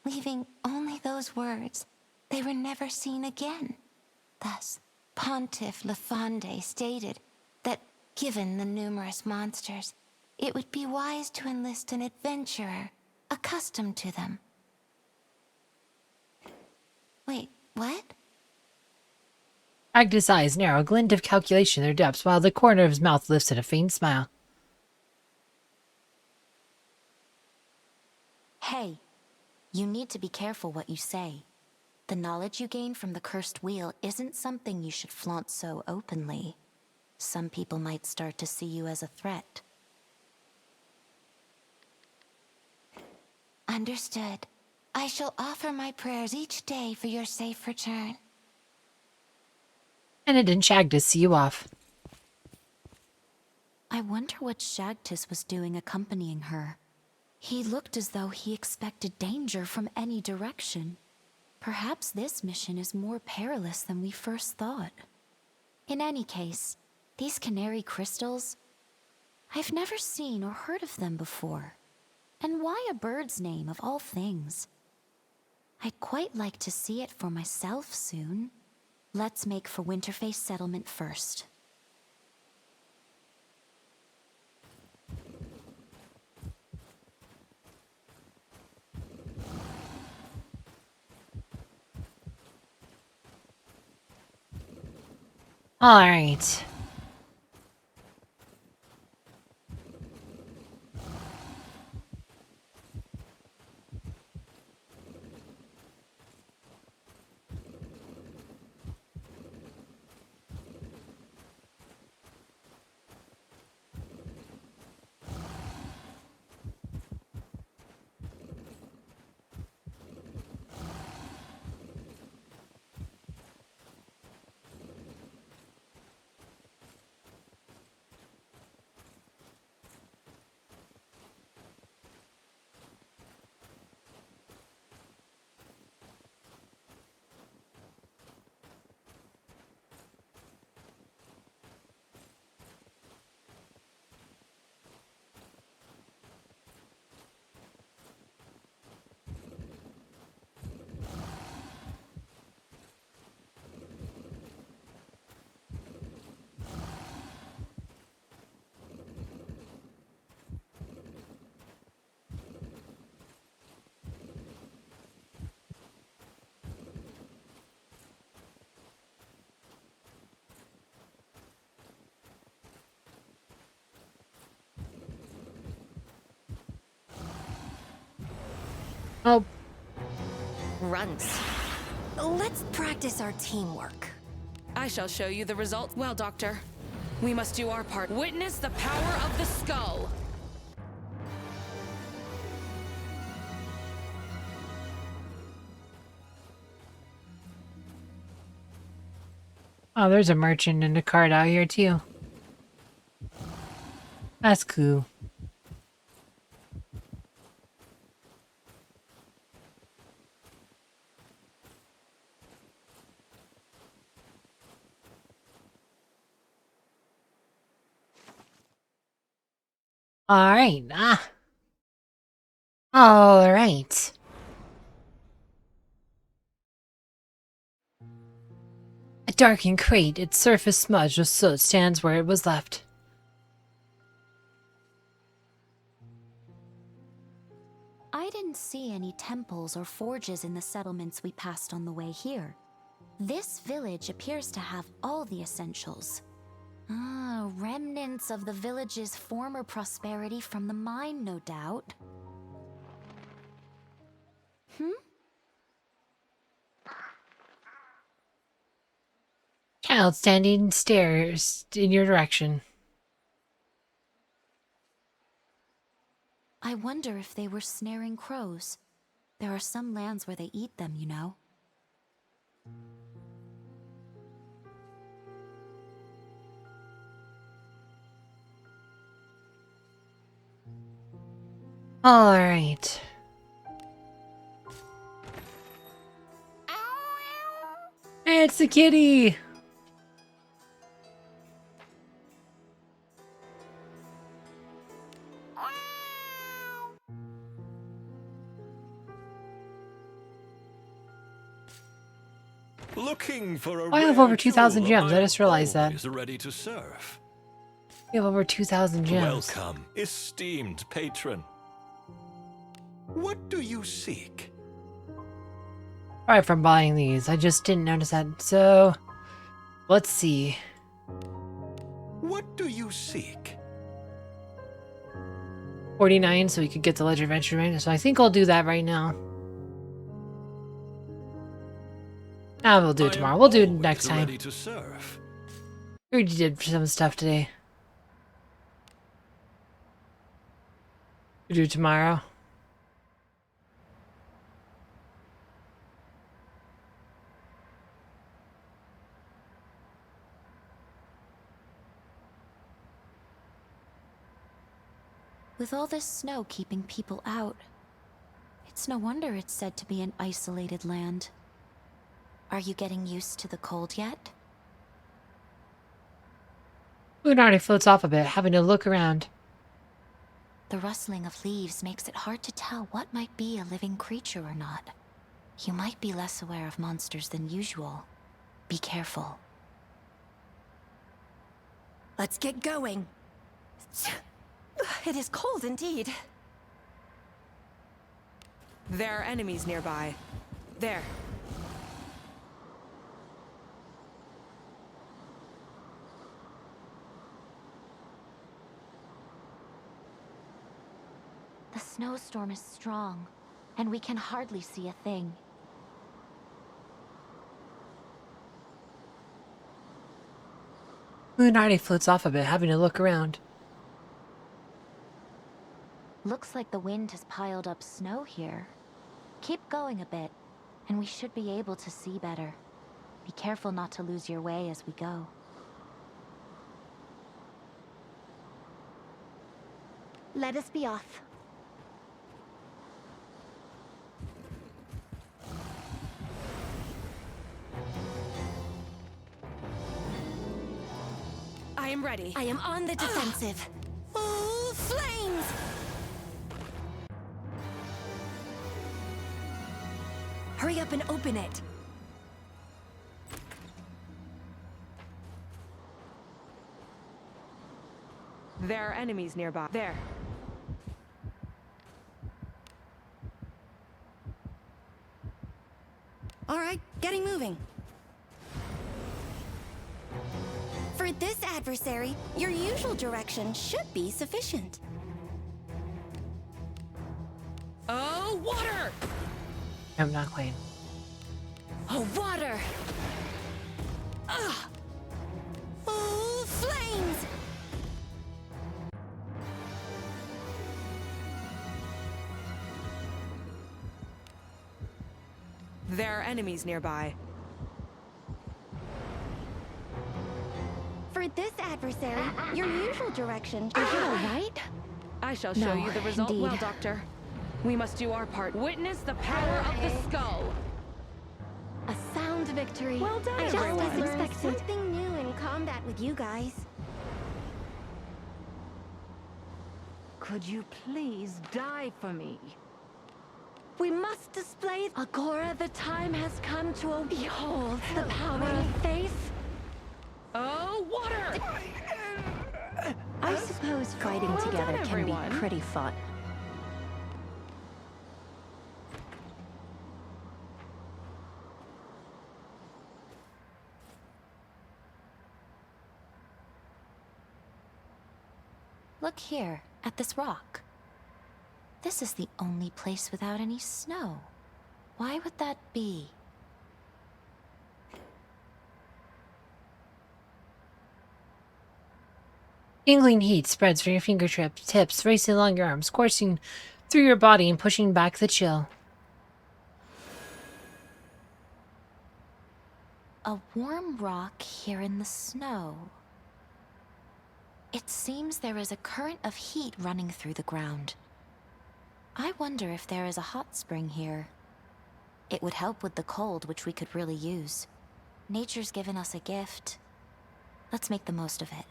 leaving only those words, "They were never seen again." Thus, Pontiff Lafande stated that, given the numerous monsters, it would be wise to enlist an adventurer accustomed to them. Wait, what? Agnes' eyes narrow, a glint of calculation in their depths, while the corner of his mouth lifts in a faint smile. Hey, you need to be careful what you say. The knowledge you gain from the cursed wheel isn't something you should flaunt so openly. Some people might start to see you as a threat. Understood. I shall offer my prayers each day for your safe return. And it didn't Agnes see you off. I wonder what Shagtus was doing accompanying her. He looked as though he expected danger from any direction. Perhaps this mission is more perilous than we first thought. In any case, these canary crystals, I've never seen or heard of them before. And why a bird's name of all things? I'd quite like to see it for myself soon. Let's make for Winterface Settlement first. All right. Oh. Runts. Let's practice our teamwork. I shall show you the result. Well, Doctor, we must do our part. Witness the power of the skull. Oh, there's a merchant and a cart out here too. That's cool. All right. All right. A darkened crate, its surface smudged with soot, stands where it was left. I didn't see any temples or forges in the settlements we passed on the way here. This village appears to have all the essentials. Remnants of the village's former prosperity from the mine, no doubt. Child standing stares in your direction. I wonder if they were snaring crows. There are some lands where they eat them, you know. All right. It's the kitty. Looking for a I have rare over 2,000 jewel, gems. I I'm just realized that. always ready to serve. We have over 2,000 gems. Welcome, esteemed patron. What do you seek? Alright, from buying these. I just didn't notice that. So, let's see. What do you seek? 49, so we could get the Ledger Adventure Ring. So I think I'll do that right now. We'll do it tomorrow. We'll do it next time. Ready to serve. We already did some stuff today. We'll do it tomorrow. With all this snow keeping people out, it's no wonder it's said to be an isolated land. Are you getting used to the cold yet? Linaria floats off a bit, having to look around. The rustling of leaves makes it hard to tell what might be a living creature or not. You might be less aware of monsters than usual. Be careful. Let's get going. It is cold indeed. There are enemies nearby. There. The snowstorm is strong, and we can hardly see a thing. Linaria floats off a bit, having to look around. Looks like the wind has piled up snow here. Keep going a bit, and we should be able to see better. Be careful not to lose your way as we go. Let us be off. I am ready. I am on the defensive. Oh, flames! Hurry up and open it. There are enemies nearby. There. All right, getting moving. For this adversary, your usual direction should be sufficient. Oh, water! I'm not quite. Oh, water! Ugh! Oh, flames! There are enemies nearby. For this adversary, your usual direction. Are you alright? I shall show No, you the result. indeed. Well, Doctor, we must do our part. Witness the power of the skull. A sound victory. Well done, Just everyone. as expected. Something new in combat with you guys. Could you please die for me? We must display Agora. The time has come to behold the power of faith. Oh, water! I suppose fighting Well together done, can be everyone. pretty fun. Look here, at this rock. This is the only place without any snow. Why would that be? Tingling heat spreads from your fingertips, racing along your arms, coursing through your body and pushing back the chill. A warm rock here in the snow. It seems there is a current of heat running through the ground. I wonder if there is a hot spring here. It would help with the cold, which we could really use. Nature's given us a gift. Let's make the most of it.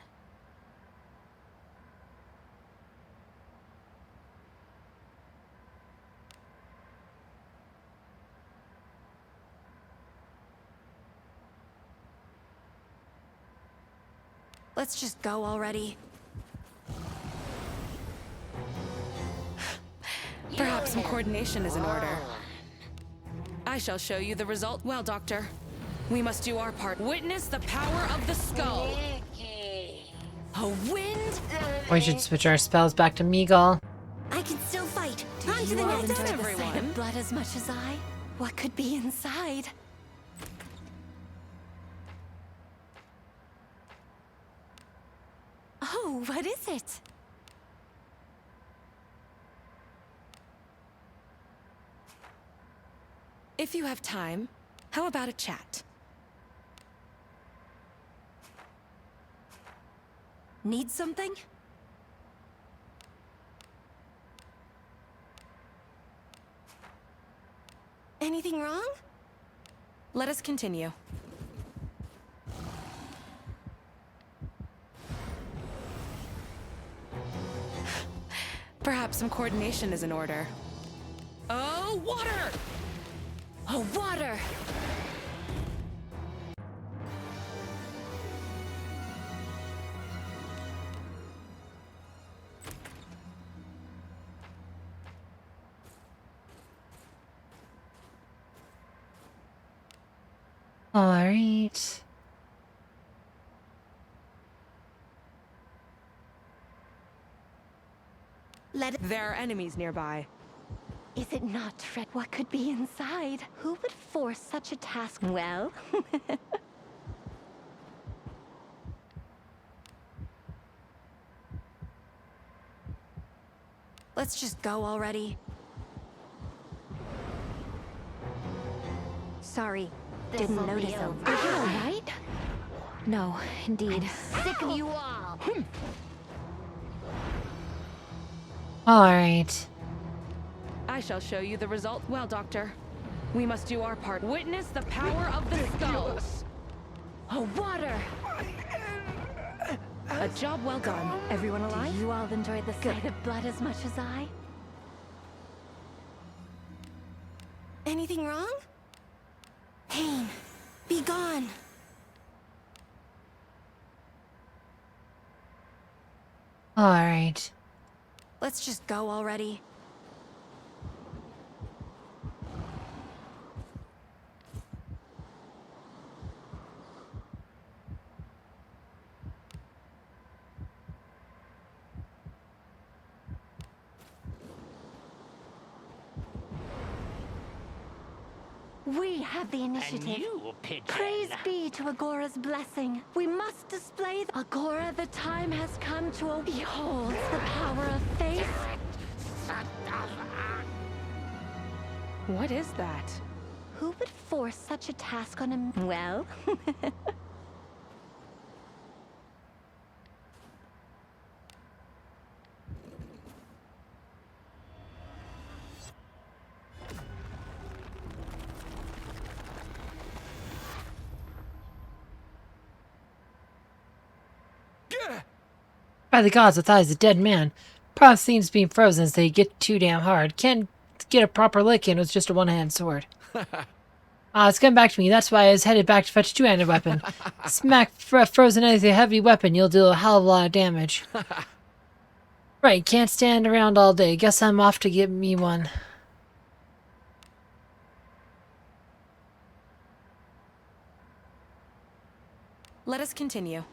Let's just go already. Perhaps some coordination is in order. I shall show you the result. Well, Doctor, we must do our part. Witness the power of the skull. A wind? We should switch our spells back to Meagle. I can still fight. On to you the all next enjoy one. the Sight of blood as much as I? What could be inside? Oh, what is it? If you have time, how about a chat? Need something? Anything wrong? Let us continue. Perhaps some coordination is in order. Oh, water! Oh, water! All right. There are enemies nearby. Is it not dread what could be inside? Who would force such a task? Well, Let's just go already. sorry. Didn't notice him. Are you alright? No, indeed. Sick of you all. All right. I shall show you the result. Well, Doctor, we must do our part. Witness the power of the skulls. Oh, water! A job well done. Everyone alive? Do you all enjoy the sight of blood as much as I? Anything wrong? Pain, be gone. All right. Let's just go already. We have the initiative. Praise be to Agora's blessing. We must display Agora, the time has come to behold the power of faith. What is that? Who would force such a task on him? Well, By the gods, I thought he was a dead man. Probably seems being frozen as they get too damn hard. Can't get a proper lick in with just a one-handed sword. It's coming back to me. That's why I was headed back to fetch a two-handed weapon. Smack frozen as a heavy weapon, you'll do a hell of a lot of damage. Right, can't stand around all day. Guess I'm off to get me one. Let us continue.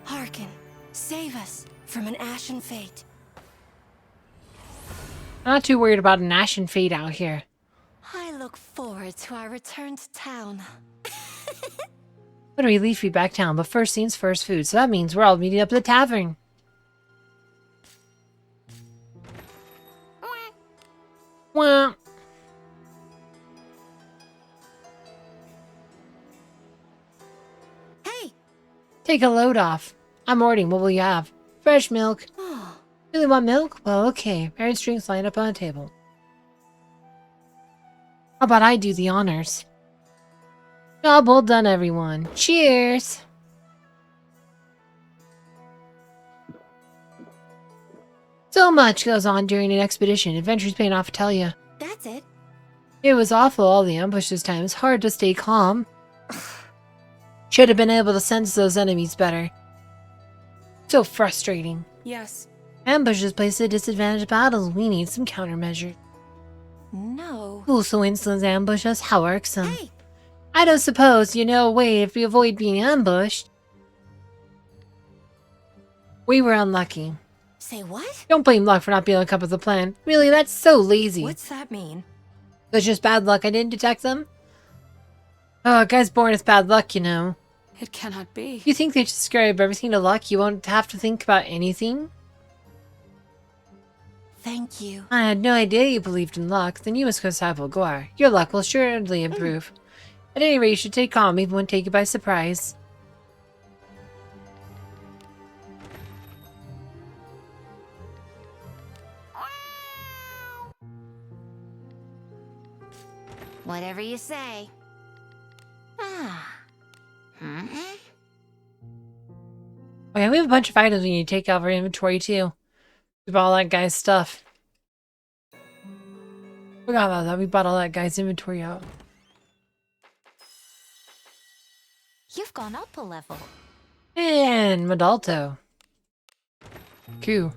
Hearken, save us from an ashen fate. Not too worried about an ashen fate out here. I look forward to our return to town. What a relief to be back town, but first things first, food. So that means we're all meeting up at the tavern. Wah. Hey! Take a load off. I'm ordering. What will you have? Fresh milk. Really want milk? Well, okay. Various drinks lined up on the table. How about I do the honors? Job well done, everyone. Cheers! So much goes on during an expedition. Adventure's paying off, I tell ya. That's it. It was awful, all the ambush this time. It's hard to stay calm. Should have been able to sense those enemies better. So frustrating. Yes. Ambushes place at disadvantage battles. We need some countermeasures. No. Who so insolent ambush us? How irksome. Hey! I don't suppose you know a way if we avoid being ambushed. We were unlucky. Say what? Don't blame luck for not being able to come up with a plan. Really, that's so lazy. What's that mean? It's just bad luck I didn't detect them? Oh, a guy's born with bad luck, you know. It cannot be. You think they just describe everything to luck? You won't have to think about anything? Thank you. I had no idea you believed in luck. Then you must go to Gore. Your luck will surely improve. At any rate, you should take calm even when taken by surprise. Whatever you say. Ah. Hmm? Oh yeah, we have a bunch of items we need to take out of our inventory too. We bought all that guy's stuff. Forgot about that. We bought all that guy's inventory out. You've gone up a level. And Madalto. Cool.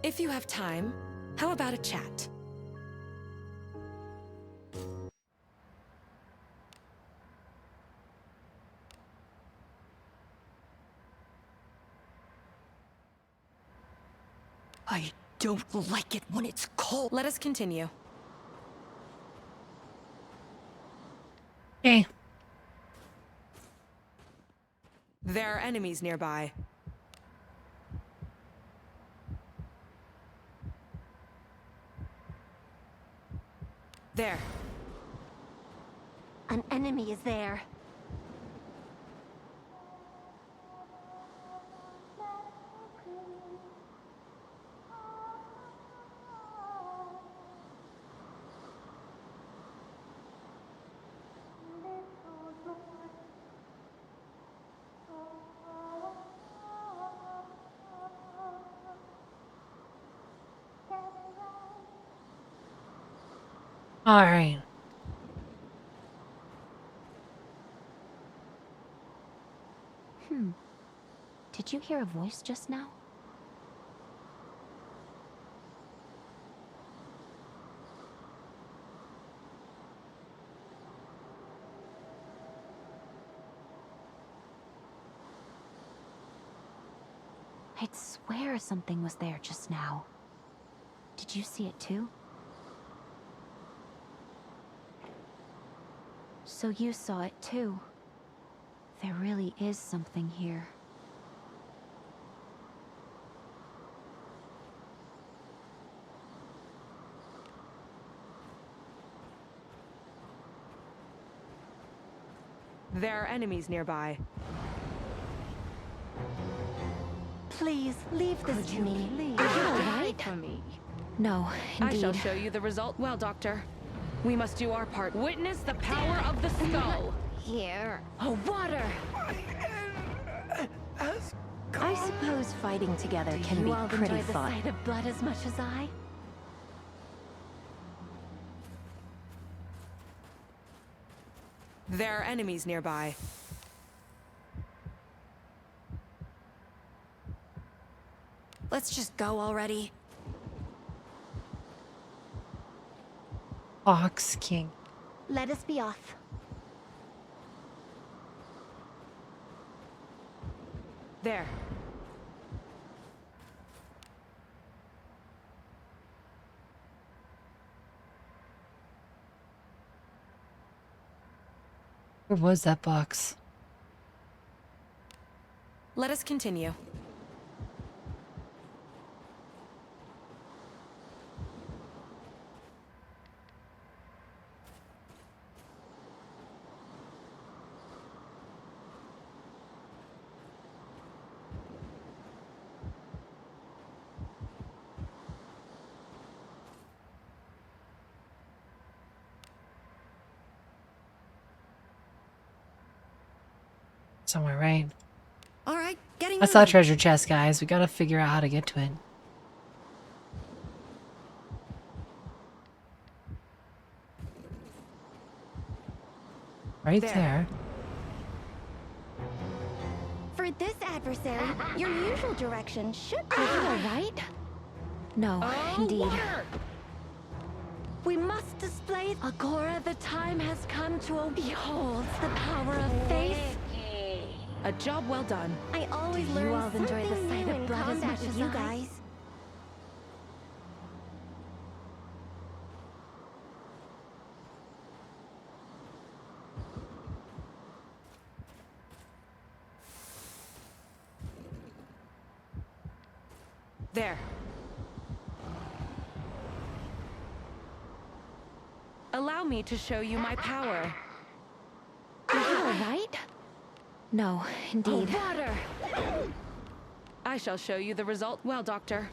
If you have time, how about a chat? I don't like it when it's cold. Let us continue. Okay. There are enemies nearby. There. An enemy is there. All right. Did you hear a voice just now? I'd swear something was there just now. Did you see it too? So you saw it too. There really is something here. There are enemies nearby. Please, leave this to me. Are you alright? For me. No, indeed. I shall show you the result. Well, Doctor, we must do our part. Witness the power of the skull. Here. Oh, water! I suppose fighting together can be pretty enjoy the fun. sight of blood as much as I? There are enemies nearby. Let's just go already. Fox King. Let us be off. There. Where was that box? Let us continue. Somewhere, right? Alright, getting That's that moving. treasure chest, guys. We gotta figure out how to get to it. Right there. For this adversary, your usual direction should be Are you alright? No, indeed. We must display Agora. The time has come to behold the power of faith. A job well done. I always Do learn you all enjoy the something sight new of in blood as combat much with as you I? guys. There. Allow me to show you my power. Are you alright? No, indeed. Water! I shall show you the result. Well, Doctor,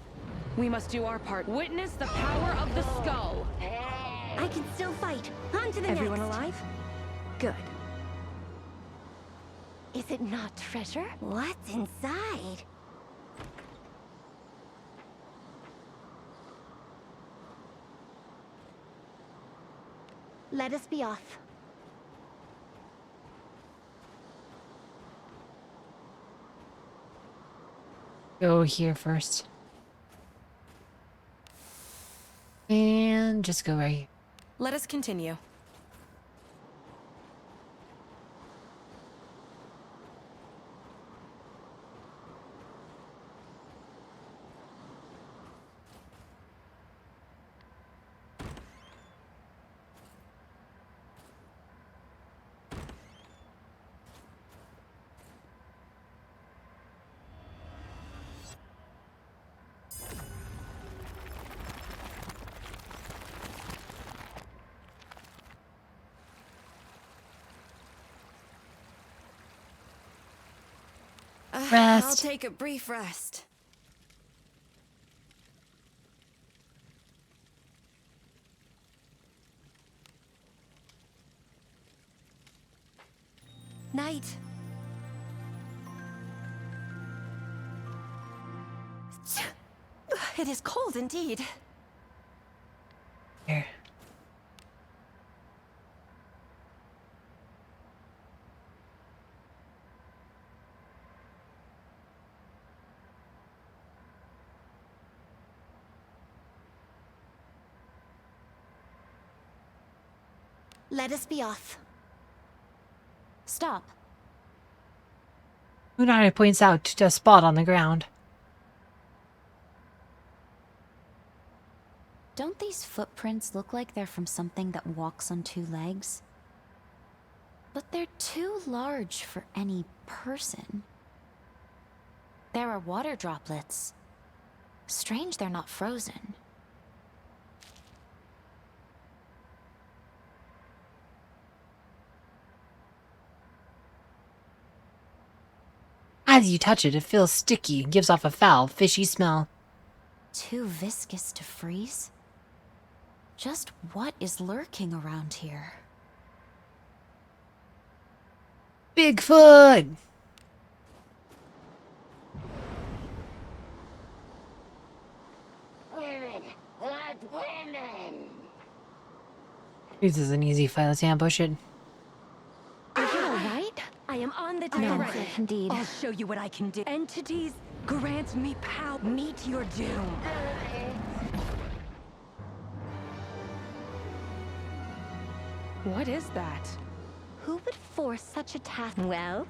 we must do our part. Witness the power of the skull. I can still fight. On to the Everyone next. alive? Good. Is it not treasure? What's inside? Let us be off. Go here first. And just go right here. Let us continue. Rest. I'll take a brief rest. Night. It is cold indeed. Here. Let us be off. Stop. Linaria points out a spot on the ground. Don't these footprints look like they're from something that walks on two legs? But they're too large for any person. There are water droplets. Strange they're not frozen. As you touch it, it feels sticky and gives off a foul, fishy smell. Too viscous to freeze? Just what is lurking around here? Bigfoot! This is an easy fight. Let's ambush it. Are you alright? I am on the No, ready. indeed. I'll show you what I can do. Entities, grant me power. Meet your doom. What is that? Who would force such a task? Well...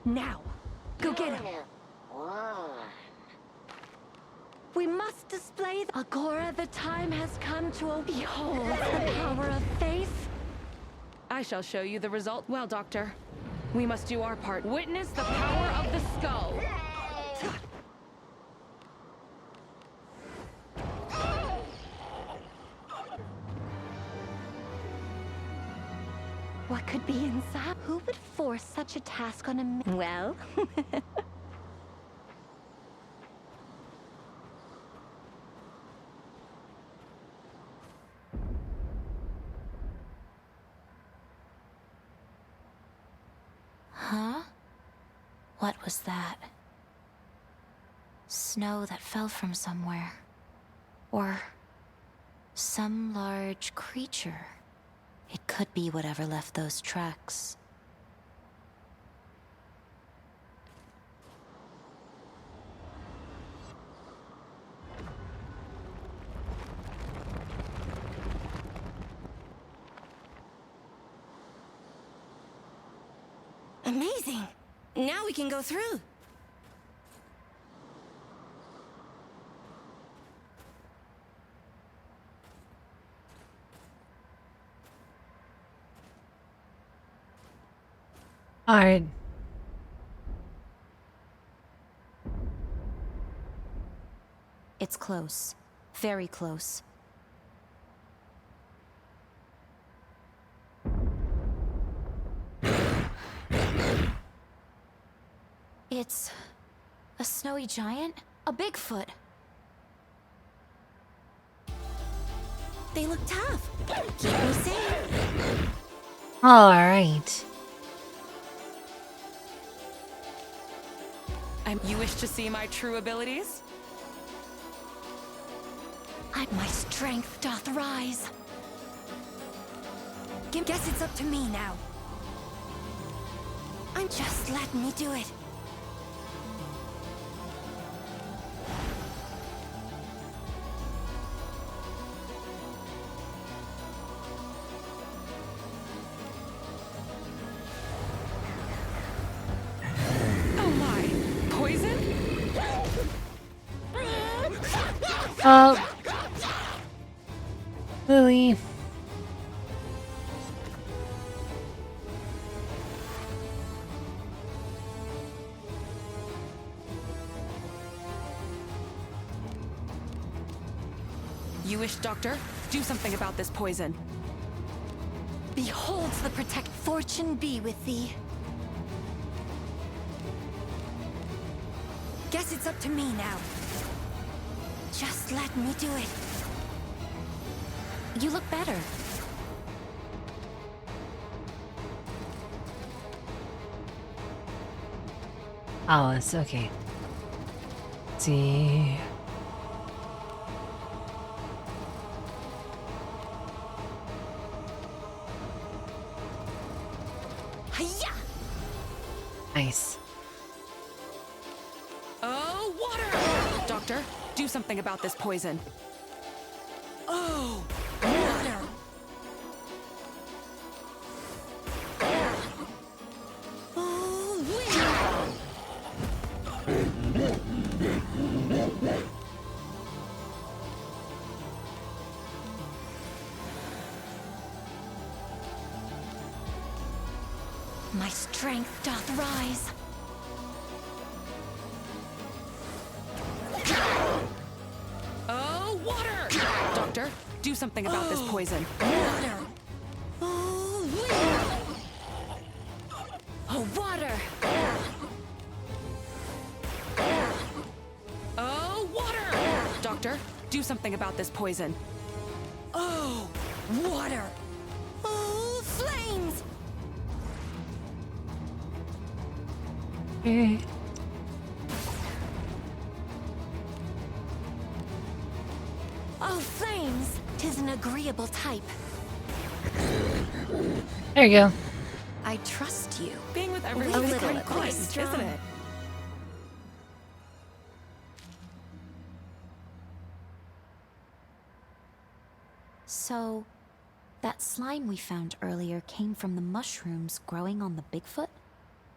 Now, go get him. We must display the Agora. The time has come to behold the power of faith. I shall show you the result. Well, Doctor, we must do our part. Witness the power of the skull. What could be inside? Who would force such a task on a well? Huh? What was that? Snow that fell from somewhere. Or some large creature. It could be whatever left those tracks. Amazing! Now we can go through. All right. It's close. Very close. It's a snowy giant? A Bigfoot. They look tough. Keep me safe. All right. You wish to see my true abilities? My strength doth rise. Guess it's up to me now. I'm just letting me do it. Oh my! Poison? Lily. You wish, Doctor? Do something about this poison. Beholds the protect. Fortune be with thee. Guess it's up to me now. Just let me do it. You look better. Alice, okay. Let's see. Hiya! Nice. Oh, water! Doctor, do something about this poison. Oh, water! Oh, wind! My strength doth rise. Oh, water! Doctor, do something about this poison. Water! Oh, wind! Oh, water! Oh, water! Doctor, do something about this poison. Oh, water! Oh, flames! Okay. Oh, flames! 'Tis an agreeable type. There you go. I trust you. Being with everyone A is little, quite at important, least. isn't it? So, that slime we found earlier came from the mushrooms growing on the Bigfoot?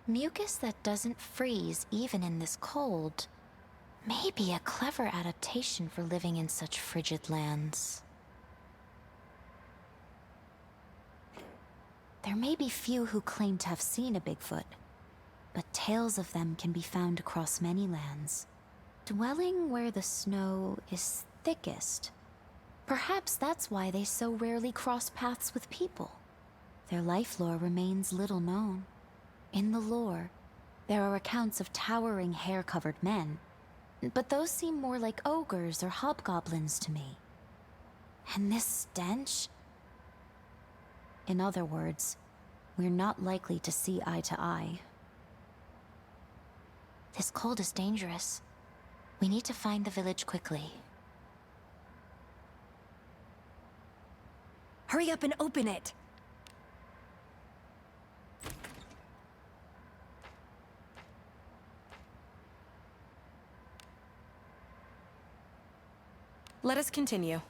Mucus that doesn't freeze even in this cold. Maybe a clever adaptation for living in such frigid lands. There may be few who claim to have seen a Bigfoot, but tales of them can be found across many lands, dwelling where the snow is thickest. Perhaps that's why they so rarely cross paths with people. Their life lore remains little known. In the lore, there are accounts of towering hair-covered men, but those seem more like ogres or hobgoblins to me. And this stench? In other words, we're not likely to see eye to eye. This cold is dangerous. We need to find the village quickly. Hurry up and open it! Let us continue.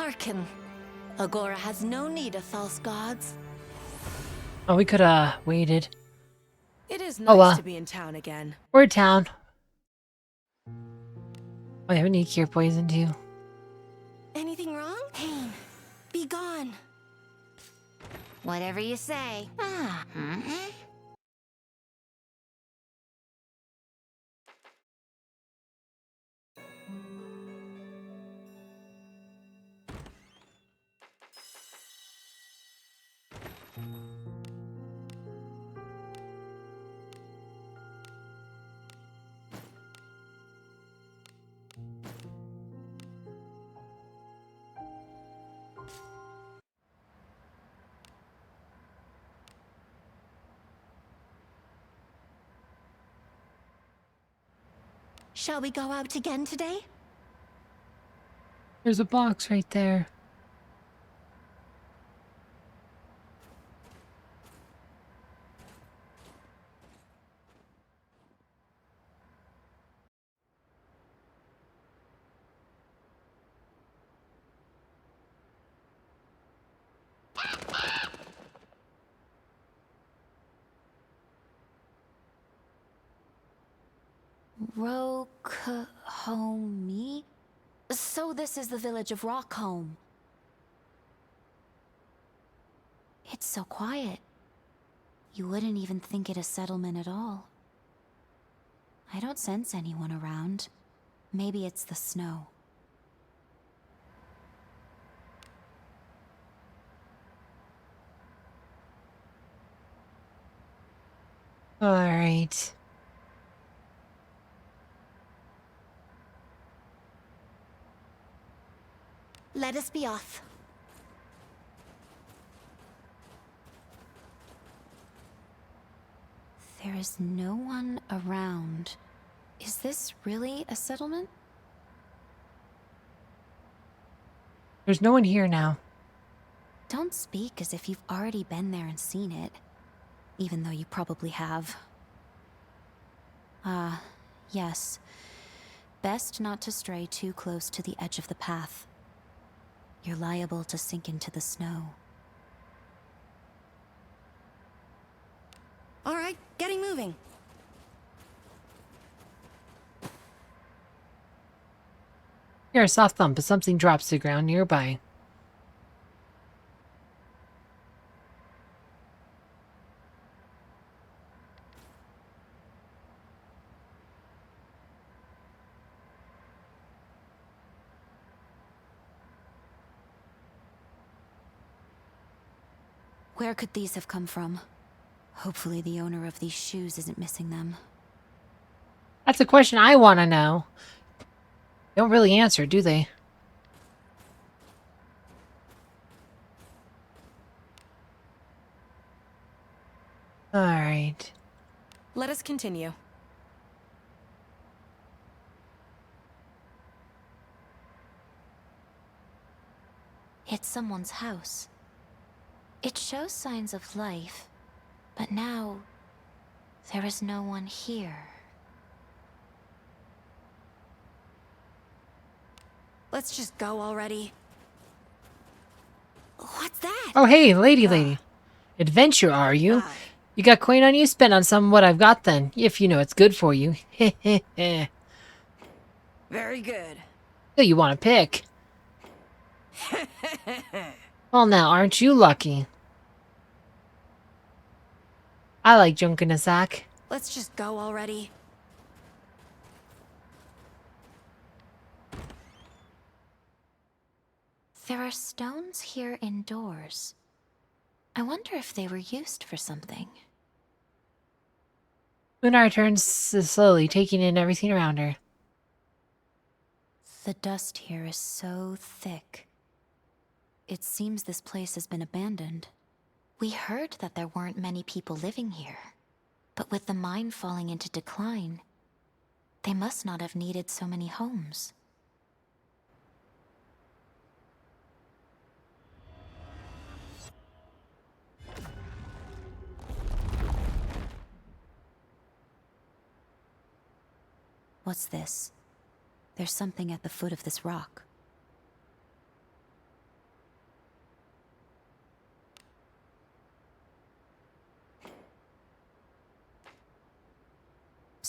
Hearken. Agora has no need of false gods. Oh, we could waited. It is Oh, nice to be in town again. We're in town. Oh, I have any cure poison too. Anything wrong? Pain. Be gone. Whatever you say. Shall we go out again today? There's a box right there. Rockholme? So this is the village of Rockholme. It's so quiet. You wouldn't even think it a settlement at all. I don't sense anyone around. Maybe it's the snow. All right. Let us be off. There is no one around. Is this really a settlement? There's no one here now. Don't speak as if you've already been there and seen it, even though you probably have. Yes. Best not to stray too close to the edge of the path. You're liable to sink into the snow. All right, getting moving. Hear a soft thump as something drops to the ground nearby. Where could these have come from? Hopefully the owner of these shoes isn't missing them. That's a question I want to know. They don't really answer, do they? All right. Let us continue. It's someone's house. It shows signs of life, but now there is no one here. Let's just go already. What's that? Oh, hey, lady. Adventure, are you? You got coin on you? Spend on some of what I've got then, if you know it's good for you. Heh. Very good. So you want to pick. Well, now, aren't you lucky? I like junk in a sack. Let's just go already. There are stones here indoors. I wonder if they were used for something. Lunar turns slowly, taking in everything around her. The dust here is so thick. It seems this place has been abandoned. We heard that there weren't many people living here, but with the mine falling into decline, they must not have needed so many homes. What's this? There's something at the foot of this rock.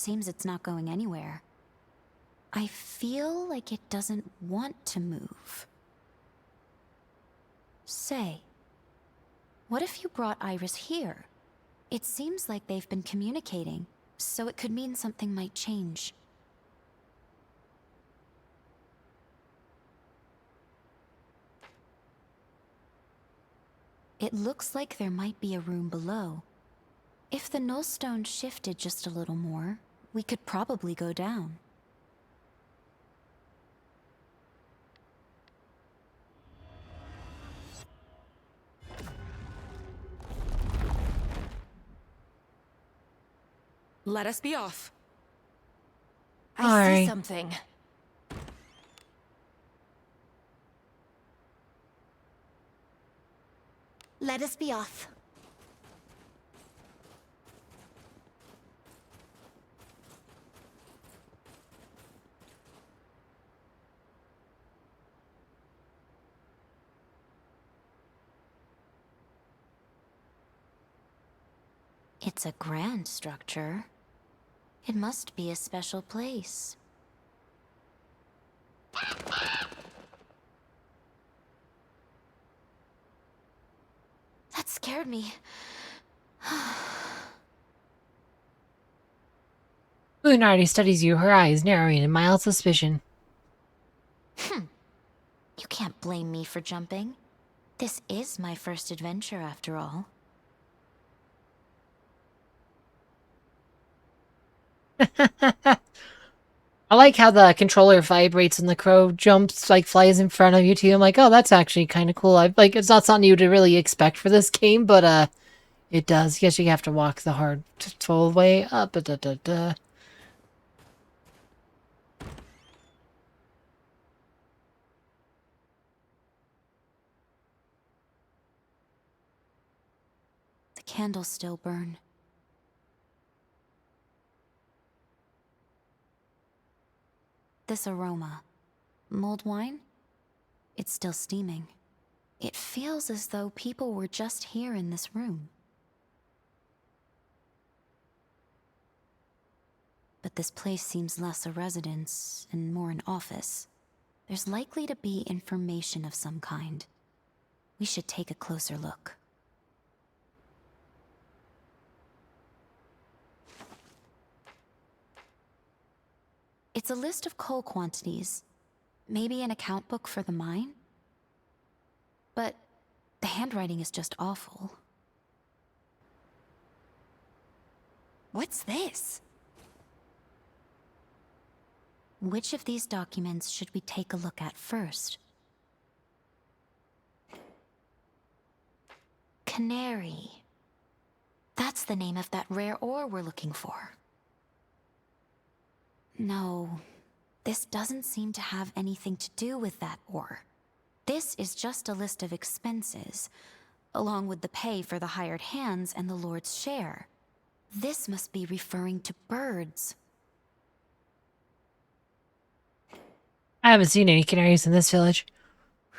seems it's not going anywhere. I feel like it doesn't want to move. Say, what if you brought Iris here? It seems like they've been communicating, so it could mean something might change. It looks like there might be a room below. If the null stone shifted just a little more, we could probably go down. Let us be off. I see something. Let us be off. It's a grand structure. It must be a special place. That scared me. Linaria studies you, her eyes narrowing in mild suspicion. You can't blame me for jumping. This is my first adventure, after all. I like how the controller vibrates and the crow jumps, like, flies in front of you too. I'm like, oh, that's actually kind of cool. It's not something you would really expect for this game, but it does. Yes, you have to walk the hard toll way up. The candles still burn. This aroma. Mulled wine? It's still steaming. It feels as though people were just here in this room. But this place seems less a residence and more an office. There's likely to be information of some kind. We should take a closer look. It's a list of coal quantities. Maybe an account book for the mine? But the handwriting is just awful. What's this? Which of these documents should we take a look at first? Canary. That's the name of that rare ore we're looking for. No, this doesn't seem to have anything to do with that ore. This is just a list of expenses, along with the pay for the hired hands and the Lord's share. This must be referring to birds. I haven't seen any canaries in this village.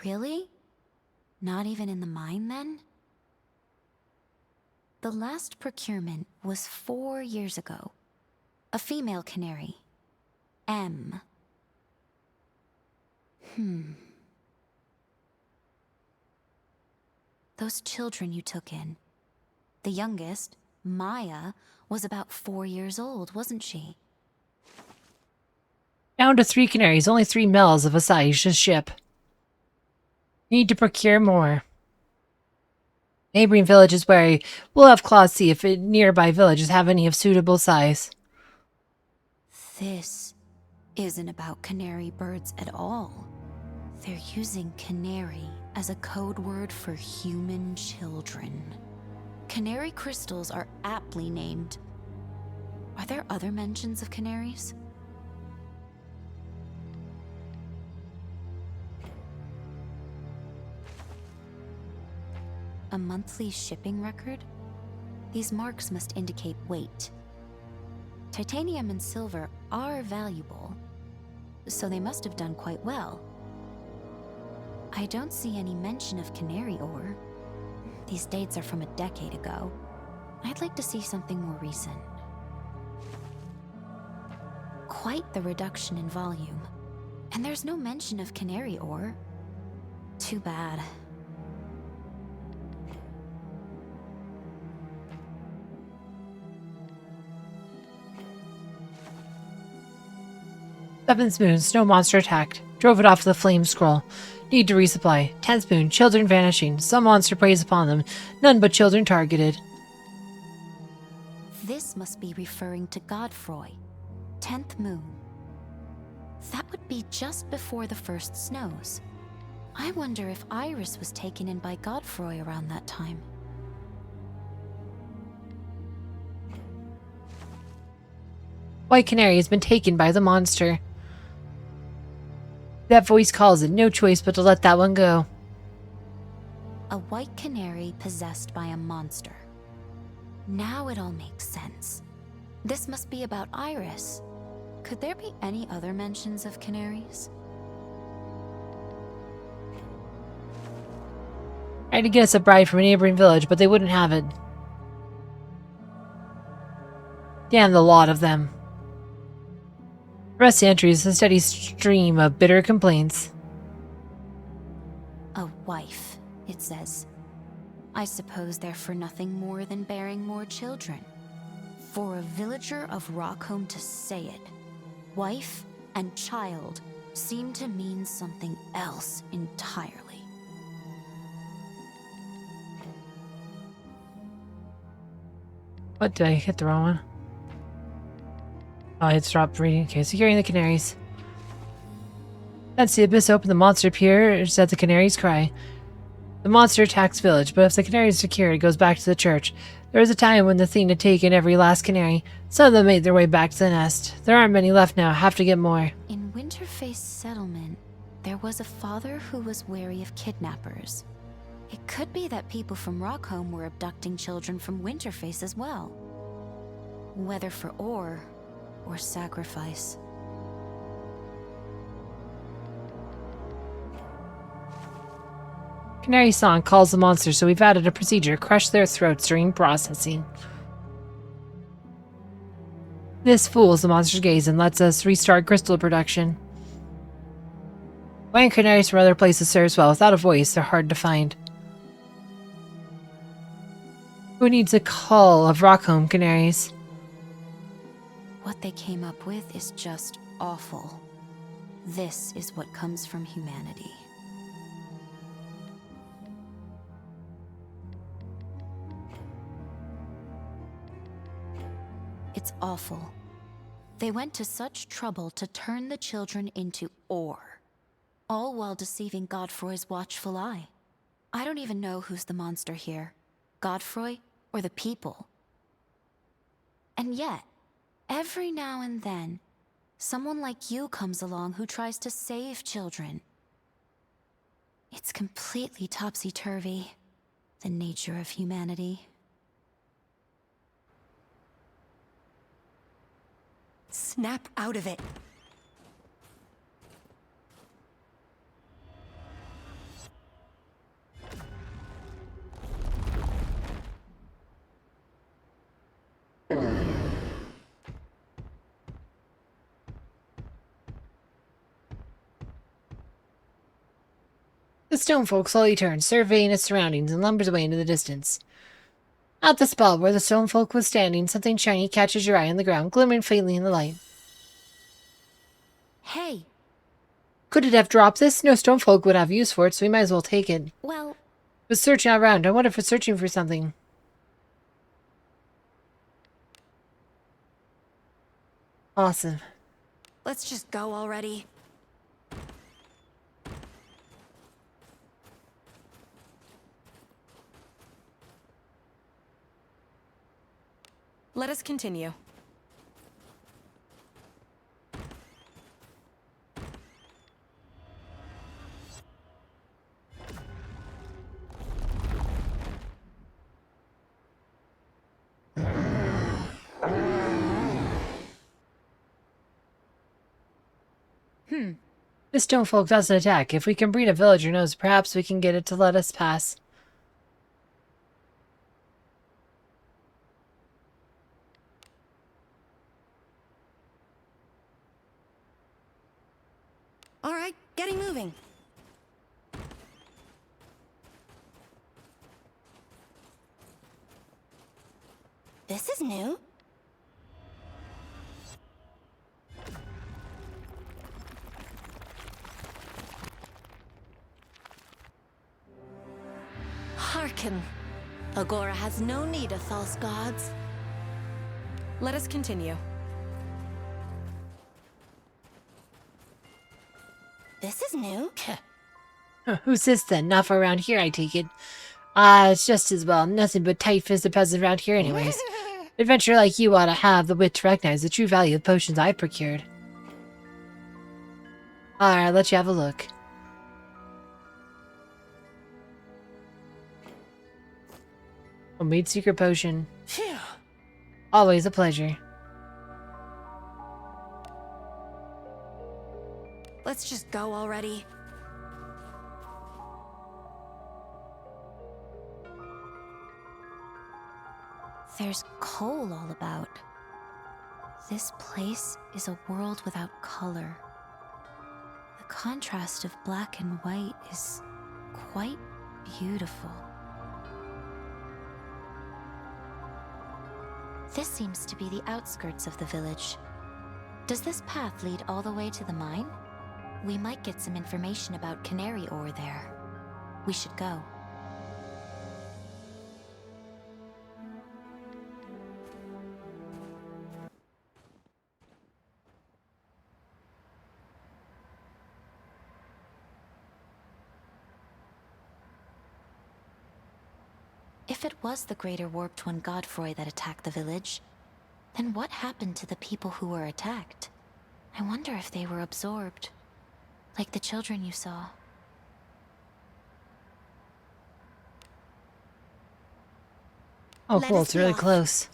Really? Not even in the mine, then? The last procurement was 4 years ago. A female canary. M. Those children you took in. The youngest, Maya, was about 4 years old, wasn't she? Down to 3 canaries, only 3 males of a size to ship. Need to procure more. Neighboring villages wary. We'll have Claude see if nearby villages have any of suitable size. This isn't about canary birds at all. They're using canary as a code word for human children. Canary crystals are aptly named. Are there other mentions of canaries? A monthly shipping record? These marks must indicate weight. Titanium and silver are valuable, so they must have done quite well. I don't see any mention of canary ore. These dates are from a decade ago. I'd like to see something more recent. Quite the reduction in volume. And there's no mention of canary ore. Too bad. Seventh Moon, snow monster attacked. Drove it off the flame scroll. Need to resupply. 10th Moon, children vanishing. Some monster preys upon them. None but children targeted. This must be referring to Godfroy. 10th Moon. That would be just before the first snows. I wonder if Iris was taken in by Godfroy around that time. White Canary has been taken by the monster. That voice calls it. No choice but to let that one go. A white canary possessed by a monster. Now it all makes sense. This must be about Iris. Could there be any other mentions of canaries? Tried to get us a bride from a neighboring village, but they wouldn't have it. Damn the lot of them. The rest of the entry is a steady stream of bitter complaints. A wife, it says. I suppose they're for nothing more than bearing more children. For a villager of Rockholm to say it, wife and child seem to mean something else entirely. What, did I hit the wrong one? Oh, it's dropped reading. Okay, securing the canaries. That's the abyss open. The monster appears at the canaries' cry. The monster attacks village, but if the canary is secured, it goes back to the church. There was a time when the thing had taken every last canary. Some of them made their way back to the nest. There aren't many left now. Have to get more. In Winterface Settlement, there was a father who was wary of kidnappers. It could be that people from Rockholm were abducting children from Winterface as well. Whether for ore or sacrifice. Canary song calls the monster, so we've added a procedure. Crush their throats during processing. This fools the monster's gaze and lets us restart crystal production. White canaries from other places serves well. Without a voice, they're hard to find. Who needs a call of Rockholm canaries? What they came up with is just awful. This is what comes from humanity. It's awful. They went to such trouble to turn the children into ore, all while deceiving Godfroy's watchful eye. I don't even know who's the monster here, Godfroy or the people. And yet, every now and then, someone like you comes along who tries to save children. It's completely topsy-turvy, the nature of humanity. Snap out of it. The stone folk slowly turns, surveying its surroundings, and lumbers away into the distance. At the spot where the stone folk was standing, something shiny catches your eye on the ground, glimmering faintly in the light. Hey! Could it have dropped this? No stone folk would have use for it, so we might as well take it. Well... It was searching around. I wonder if it's searching for something. Awesome. Let's just go already. Let us continue. This stone folk doesn't attack. If we can breed a villager nose, perhaps we can get it to let us pass. getting moving. This is new. Hearken. Agora has no need of false gods. Let us continue. This is new. Who's this then? Not for around here, I take it. It's just as well. Nothing but tight-fisted peasants around here anyways. Adventurer like you ought to have the wit to recognize the true value of potions I've procured. Alright, I'll let you have a look. Homemade secret potion. Always a pleasure. Let's just go already. There's coal all about. This place is a world without color. The contrast of black and white is quite beautiful. This seems to be the outskirts of the village. Does this path lead all the way to the mine? We might get some information about canary ore there. We should go. If it was the Greater Warped One Godfroy that attacked the village, then what happened to the people who were attacked? I wonder if they were absorbed, like the children you saw. Oh, cool, it's really close.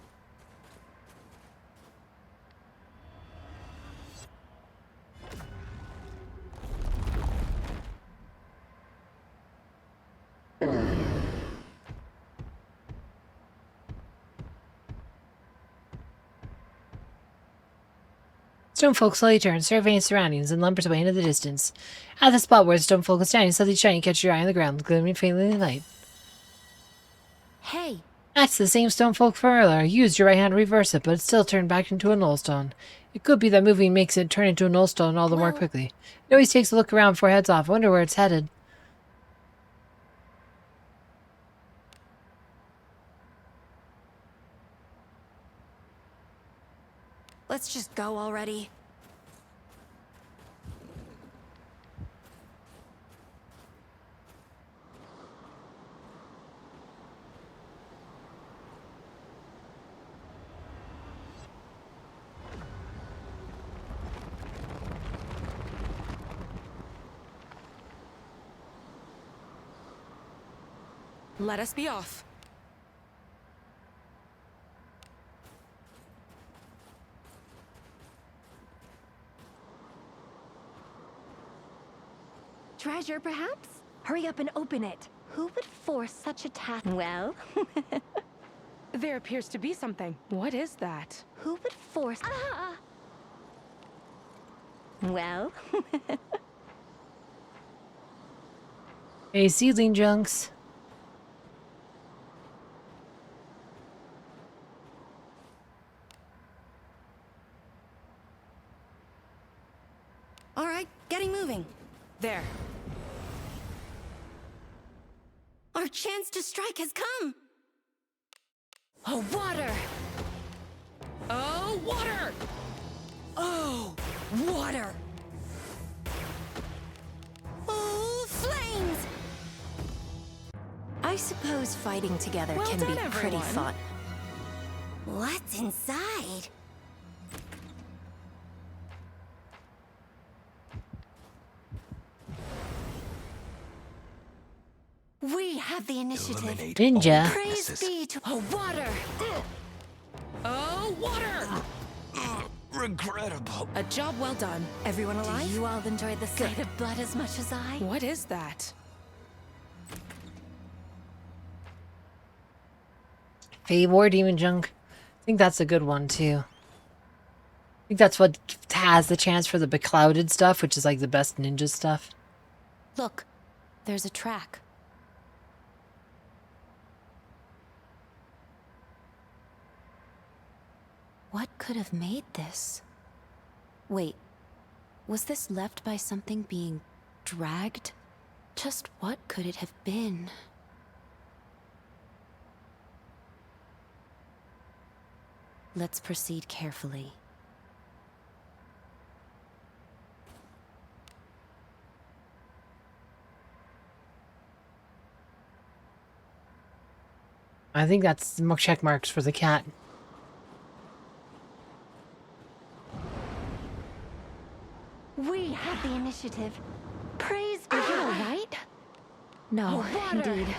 Stonefolk slowly turns, surveying his surroundings, and lumbers away into the distance. At the spot where the stonefolk is standing, something shiny catches your eye on the ground, gleaming faintly in the light. Hey! That's the same stonefolk from earlier. You used your right hand to reverse it, but it still turned back into a nullstone. It could be that moving makes it turn into a nullstone all the more quickly. It always takes a look around before it heads off. I wonder where it's headed. Let's just go already. Let us be off. Treasure, perhaps? Hurry up and open it. Who would force such a task? Well, There appears to be something. What is that? who would force... Ah! Well, Hey, seedling junks. All right, getting moving. There. Our chance to strike has come. Oh, water! Oh, water! Oh, water. Oh, flames. I suppose fighting together Well can done, be pretty everyone. fun. What's inside? We have the initiative. Ninja. Praise be to... Oh, water! Oh, water! Regrettable. A job well done. Everyone alive? Do you all enjoyed the sight of blood as much as I? What is that? Hey, war demon junk. I think that's a good one too. I think that's what has the chance for the beclouded stuff, which is like the best ninja stuff. Look, there's a track. What could have made this? Wait, was this left by something being dragged? Just what could it have been? Let's proceed carefully. I think that's more check marks for the cat. We have the initiative. Praise Are God. you alright? No, Water. indeed.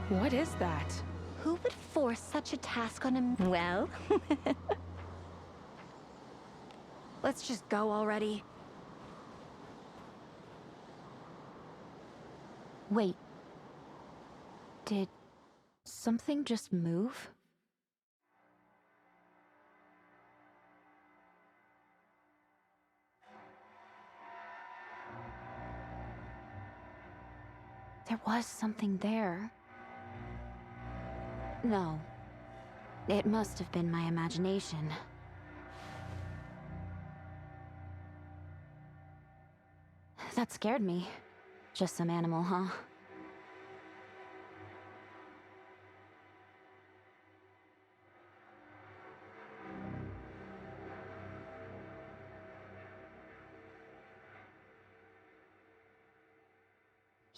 What is that? Who would force such a task on a... Well... Let's just go already. Wait. Did something just move? There was something there. No. It must have been my imagination. That scared me. Just some animal, huh?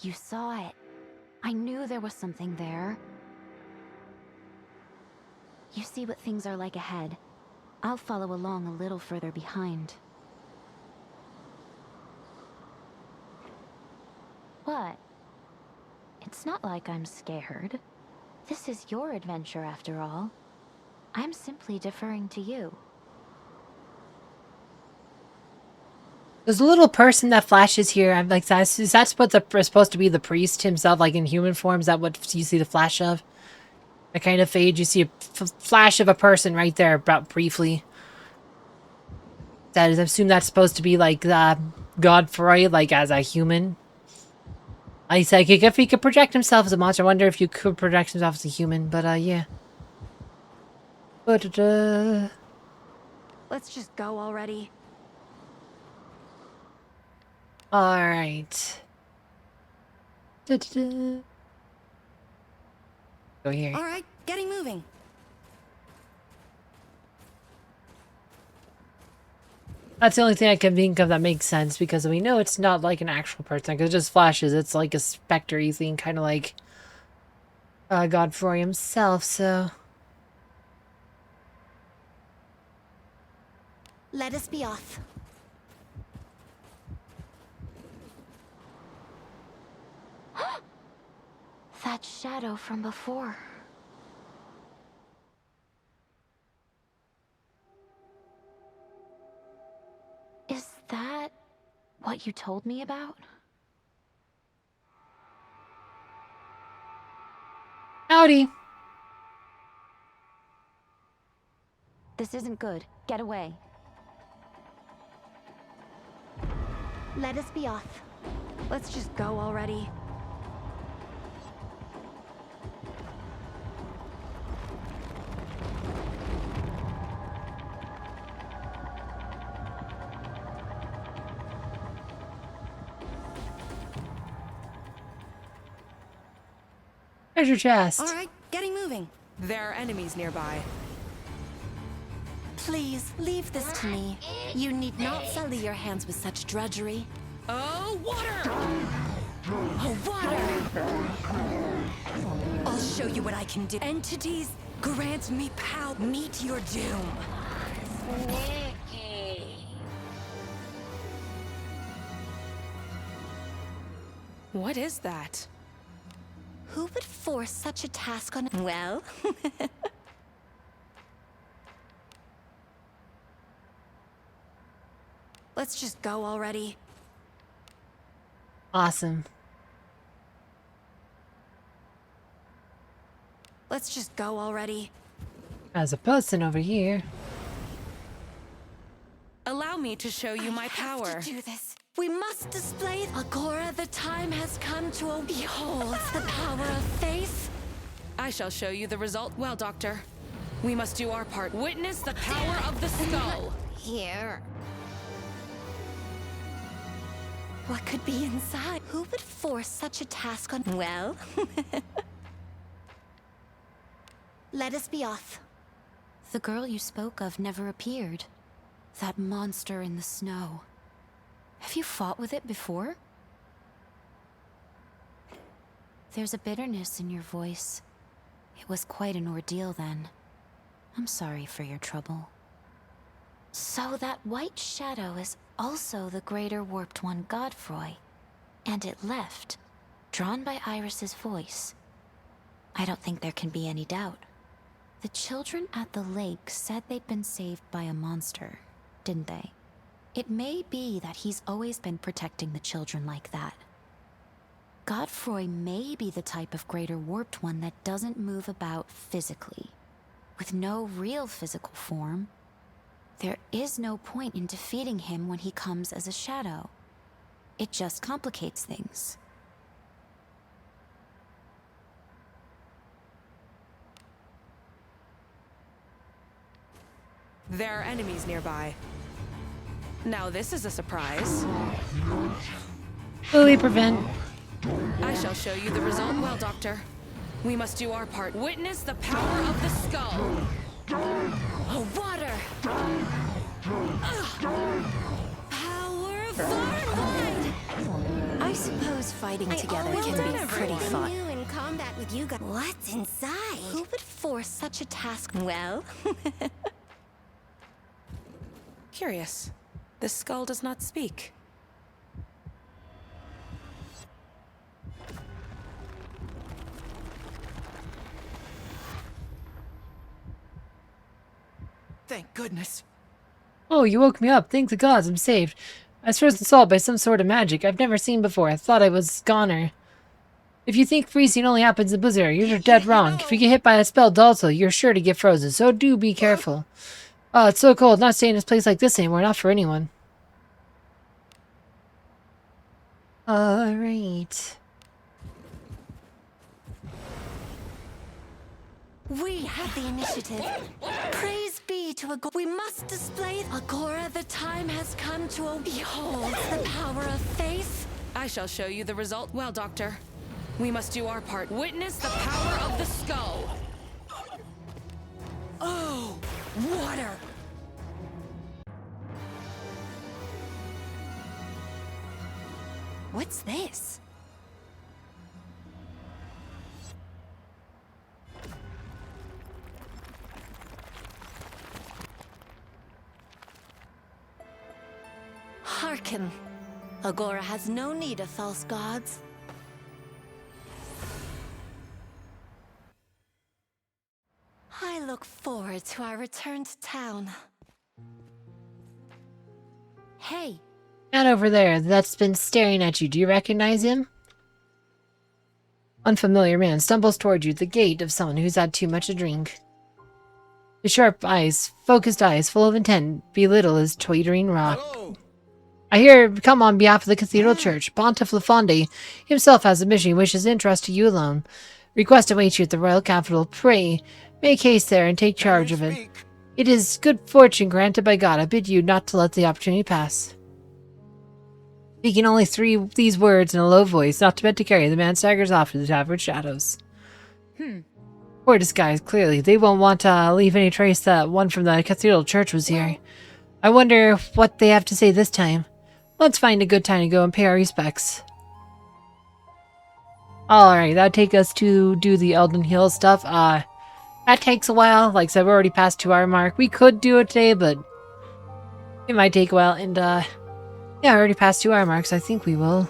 You saw it. I knew there was something there. You see what things are like ahead. I'll follow along a little further behind. What? It's not like I'm scared. This is your adventure after all. I'm simply deferring to you. There's a little person that flashes here. I'm like, is that supposed to be the priest himself, like in human form? Is that what you see the flash of? The kind of fade, you see a flash of a person right there, about briefly. That is, I assume that's supposed to be like Godfrey, like as a human. I said, if he could project himself as a monster, I wonder if you could project himself as a human. But yeah. Let's just go already. Alright. Go here. All right, getting moving. That's the only thing I can think of that makes sense, because we know it's not like an actual person, because it just flashes. It's like a spectre-y thing, kind of like Godfrey himself, so... Let us be off. That shadow from before. Is that what you told me about? Howdy. This isn't good. Get away. Let us be off. Let's just go already. Treasure chest. All right, getting moving. There are enemies nearby. Please, leave this to me. You need not sully your hands with such drudgery. Oh, water! Oh, water! I'll show you what I can do. Entities, grant me power. Meet your doom. What is that? Who would force such a task on... Well... Let's just go already. Awesome. Let's just go already. As a person over here. Allow me to show you my power. Have to do this. We must display. Agora, the time has come to behold the power of faith. I shall show you the result. Well, Doctor, we must do our part. Witness the power of the skull. Here. What could be inside? Who would force such a task on? Well, let us be off. The girl you spoke of never appeared. That monster in the snow. Have you fought with it before? There's a bitterness in your voice. It was quite an ordeal then. I'm sorry for your trouble. So that white shadow is also the greater warped one, Godfroy. And it left, drawn by Iris's voice. I don't think there can be any doubt. The children at the lake said they'd been saved by a monster, didn't they? It may be that he's always been protecting the children like that. Godfroy may be the type of greater warped one that doesn't move about physically. With no real physical form, there is no point in defeating him when he comes as a shadow. It just complicates things. There are enemies nearby. Now this is a surprise. Will we prevent? I shall show you the result. Well, Doctor, we must do our part. Witness the power of the skull. Oh, water! Power of Varnwood! I suppose fighting together can be pretty fun. You in combat with you guys. What's inside? Who would force such a task? Well, Curious. The skull does not speak. Thank goodness. Oh, you woke me up. Thank the gods, I'm saved. I was frozen solid by some sort of magic I've never seen before. I thought I was goner. If you think freezing only happens in Blizzard, you're dead wrong. If you get hit by a spell also, you're sure to get frozen, so do be careful. Oh, it's so cold. Not staying in a place like this anymore. Not for anyone. Alright. We have the initiative. Praise be to Agora. We must display Agora. The time has come to behold the power of faith. I shall show you the result. Well, Doctor, we must do our part. Witness the power of the skull. Oh, water! What's this? Hearken. Agora has no need of false gods. I look forward to our return to town. Hey, Man over there that's been staring at you. Do you recognize him? Unfamiliar man stumbles toward you, the gait of someone who's had too much to drink. His sharp eyes, focused eyes, full of intent, belittle his tottering rock. Hello. I here come on behalf of the Cathedral Church. Pontiff LaFonde himself has a mission he wishes to entrust to you alone. Request awaits you at the royal capital. Pray, make haste there and take charge of it. It is good fortune granted by God. I bid you not to let the opportunity pass. Speaking only these words in a low voice, not meant to carry, the man staggers off to the tavern shadows. Poor disguise, clearly. They won't want to leave any trace that one from the Cathedral Church was here. I wonder what they have to say this time. Let's find a good time to go and pay our respects. Alright, that'll take us to do the Elden Hill stuff. That takes a while. Like I said, we're already past 2 hour mark. We could do it today, but it might take a while. And, yeah, already past 2 hour marks. I think we will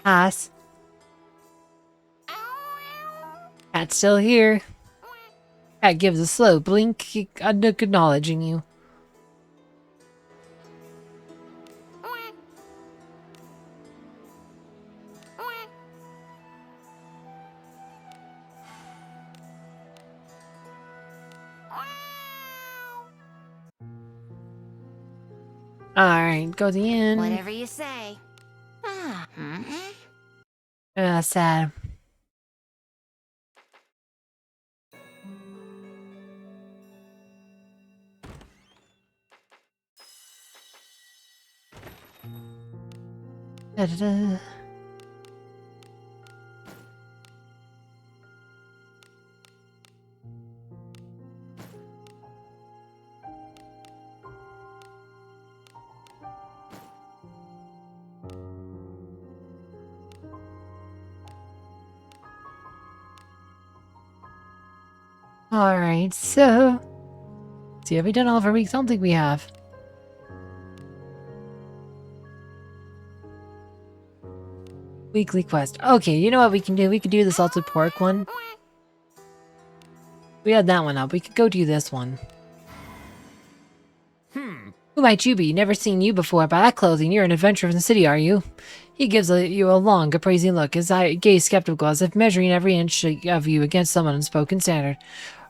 pass. Cat's still here. Cat gives a slow blink, acknowledging you. Alright, go to the inn. Whatever you say. Sad. Da-da-da. Alright, so... see, have we done all of our weeks? I don't think we have. Weekly quest. Okay, you know what we can do? We could do the salted pork one. We had that one up. We could go do this one. Who might you be? Never seen you before. By that clothing, you're an adventurer from the city, are you? He gives you a long, appraising look, his eye gaze skeptical, as if measuring every inch of you against some unspoken standard.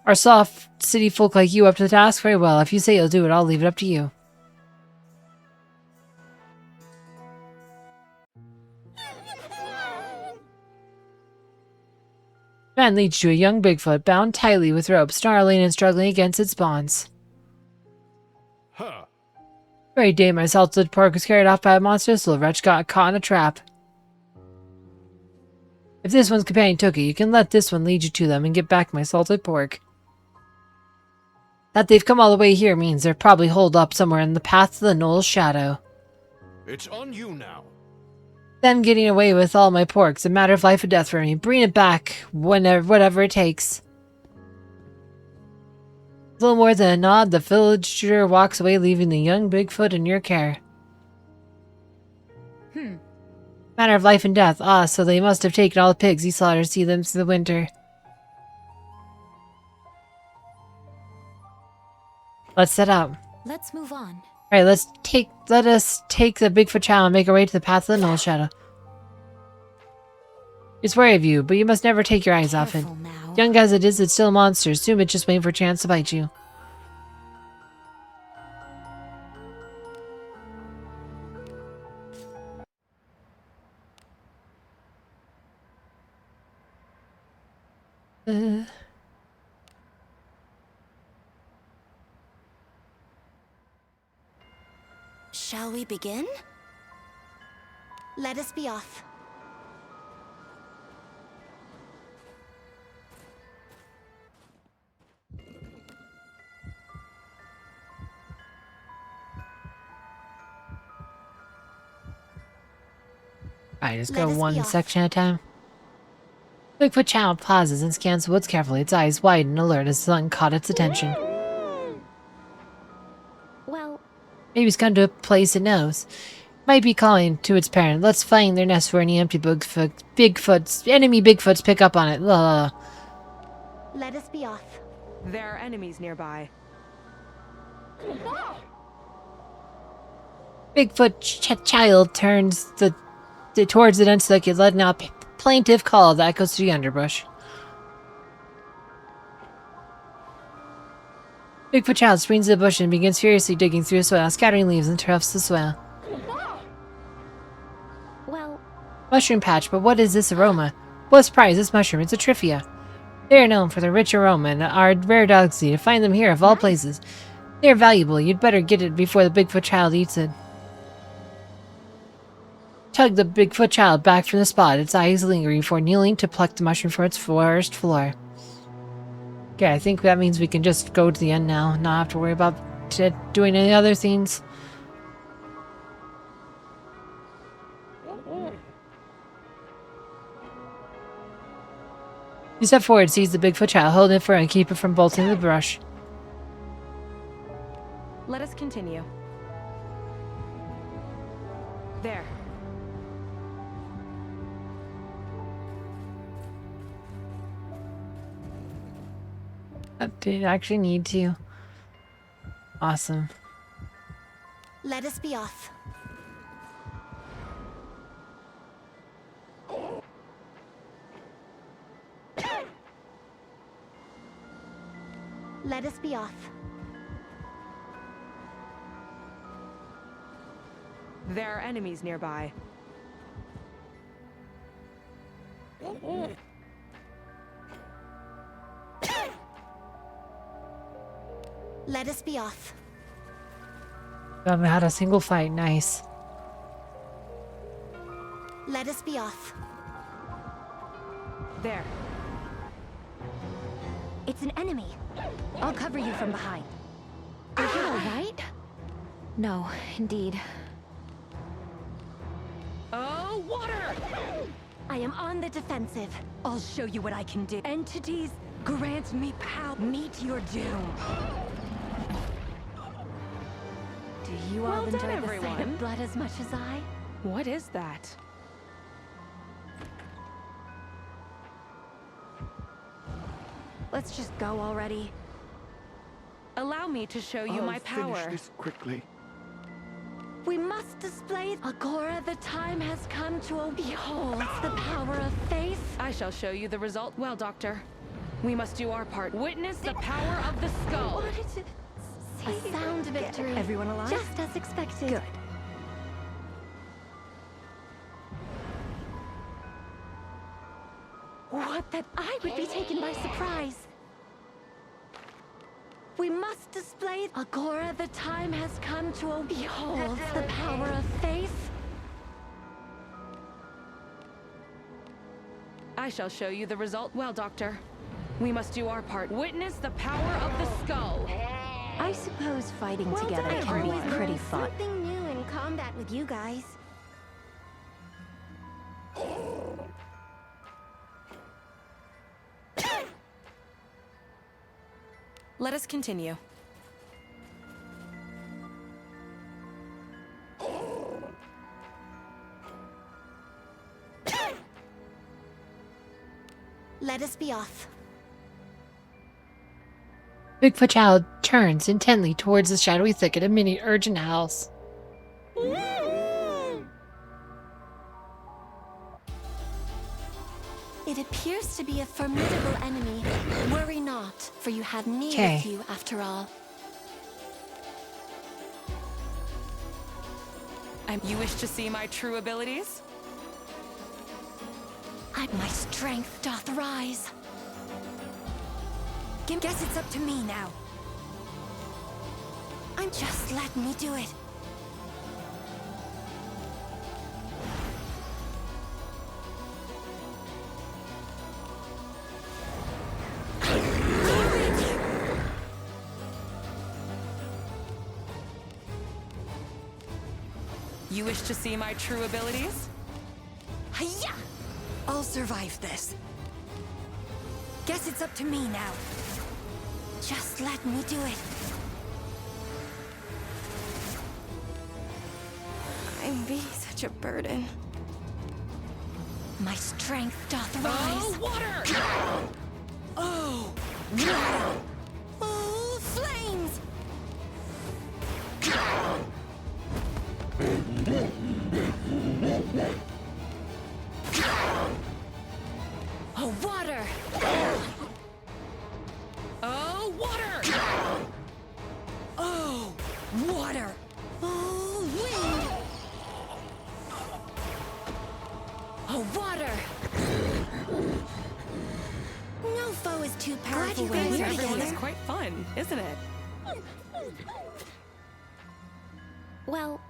Are soft city folk like you up to the task? Very well. If you say you'll do it, I'll leave it up to you. Man leads to a young Bigfoot, bound tightly with rope, snarling and struggling against its bonds. Huh. Very day my salted pork was carried off by a monster, so the wretch got caught in a trap. If this one's companion took it, you can let this one lead you to them and get back my salted pork. That they've come all the way here means they're probably holed up somewhere in the path to the Knoll's shadow. It's on you now. Them getting away with all my pork's a matter of life or death for me. Bring it back, whatever it takes. A little more than a nod, the villager walks away, leaving the young Bigfoot in your care. Matter of life and death. Ah, so they must have taken all the pigs he slaughtered to see them through the winter. Let's set out. Let's move on. Alright, let us take the Bigfoot child and make our way to the path of the Knoll Shadow. It's wary of you, but you must never take your eyes off it. Now. Young as it is, it's still a monster. Soon it's just waiting for a chance to bite you. Shall we begin? Let us be off. Alright, just go one section at a time. Bigfoot child pauses and scans the woods carefully, its eyes wide and alert as something caught its attention. Well, maybe it's come to a place it knows. Might be calling to its parent. Let's find their nest for any empty enemy Bigfoots pick up on it. La. Let us be off. There are enemies nearby. Bigfoot child turns towards the dense thicket, letting out a plaintive call that echoes through the underbrush. Bigfoot child springs to the bush and begins furiously digging through the soil, scattering leaves and tufts of soil. well, Mushroom patch, but what is this aroma? What surprise, this mushroom, it's a Tryphia. They are known for their rich aroma and are rare delicacy. To find them here of all places. They are valuable, you'd better get it before the Bigfoot child eats it. Tug the Bigfoot child back from the spot, its eyes lingering before kneeling to pluck the mushroom from its forest floor. Okay, I think that means we can just go to the end now, not have to worry about doing any other things. You step forward, seize the Bigfoot child, hold it for and keep it from bolting the brush. Let us continue. There. I did actually need to. Awesome. Let us be off. Let us be off. There are enemies nearby. Let us be off. We haven't had a single fight. Nice. Let us be off. There. It's an enemy. I'll cover you from behind. Are you alright? No, indeed. Oh, water! I am on the defensive. I'll show you what I can do. Entities, grant me power. Meet your doom. Do you Well all done, enjoy the everyone. sight of blood as much as I? What is that? Let's just go already. Allow me to show you my power. Finish this quickly. We must display Agora. The time has come to behold the power of faith. I shall show you the result. Well, Doctor, we must do our part. Witness the power of the skull. A sound victory. Everyone alive? Just as expected. Good. What that I would be taken by surprise. We must display Agora. The time has come to behold the power of faith. I shall show you the result. Well, Doctor, we must do our part. Witness the power of the skull. I suppose fighting Well together done, can be everyone. pretty fun. Something new in combat with you guys. Let us continue. Let us be off. Bigfoot Child turns intently towards the shadowy thicket amid urgent howls. It appears to be a formidable enemy. Worry not, for you have me Okay. with you after all. You wish to see my true abilities? My strength doth rise. Guess it's up to me now. Just let me do it. You wish to see my true abilities? Hiya! I'll survive this. Guess it's up to me now. Just let me do it. I'm being such a burden. My strength doth Oh, rise. water! Oh! Oh, flames! Oh, water! Oh, water! Oh! Water! Oh, wind! Oh, water! No foe is too Glad powerful you when guys we're are Everyone is together. quite fun, isn't it? Well,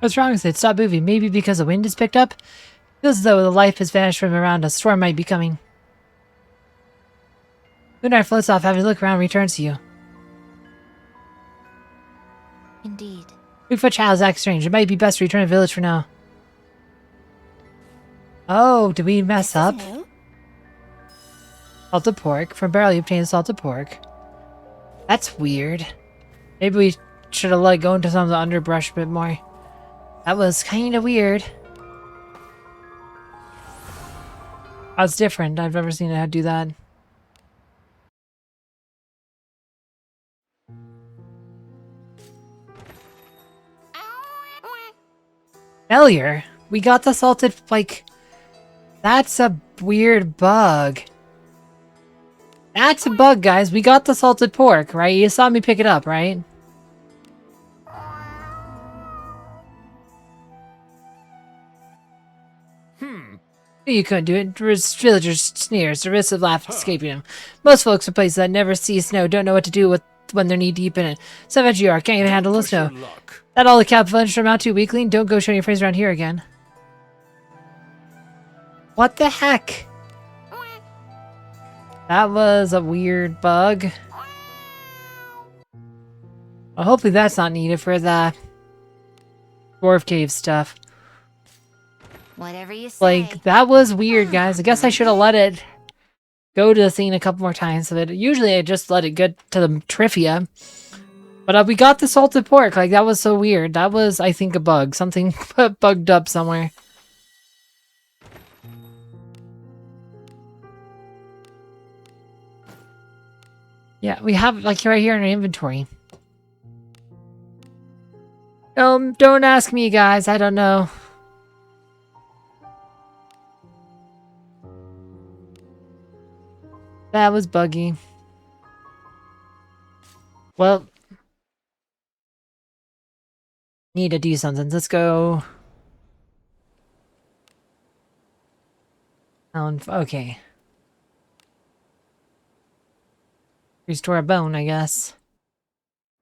What's wrong with it? Stop moving. Maybe because the wind is picked up? Feels as though the life has vanished from around us. Storm might be coming. Lunar floats off, having a look around, returns to you. Indeed. Bigfoot Child's act strange. It might be best to return to the village for now. Oh, did we mess up? no. Salted pork. From barrel you obtain salted pork. That's weird. Maybe we should have let go into some of the underbrush a bit more. That was kind of weird. That's different. I've never seen it do that. Failure? We got the salted, like... That's a weird bug. That's a bug, guys. We got the salted pork, right? You saw me pick it up, right? You couldn't do it. Villagers sneers, the risk of laughter escaping him. Most folks in places that never see snow don't know what to do with when they're knee deep in it. Savage you are, can't even handle the snow. That all the cap villagers amount to, weakling? Don't go showing your face around here again. What the heck? That was a weird bug. Well, hopefully that's not needed for the dwarf cave stuff. Whatever you say. Like, that was weird, guys. I guess I should have let it go to the scene a couple more times. But usually I just let it get to the trivia. But we got the salted pork. Like, that was so weird. That was, I think, a bug. Something bugged up somewhere. Yeah, we have, like, right here in our inventory. Don't ask me, guys. I don't know. That was buggy. Well, need to do something. Let's go. Okay. Restore a bone, I guess.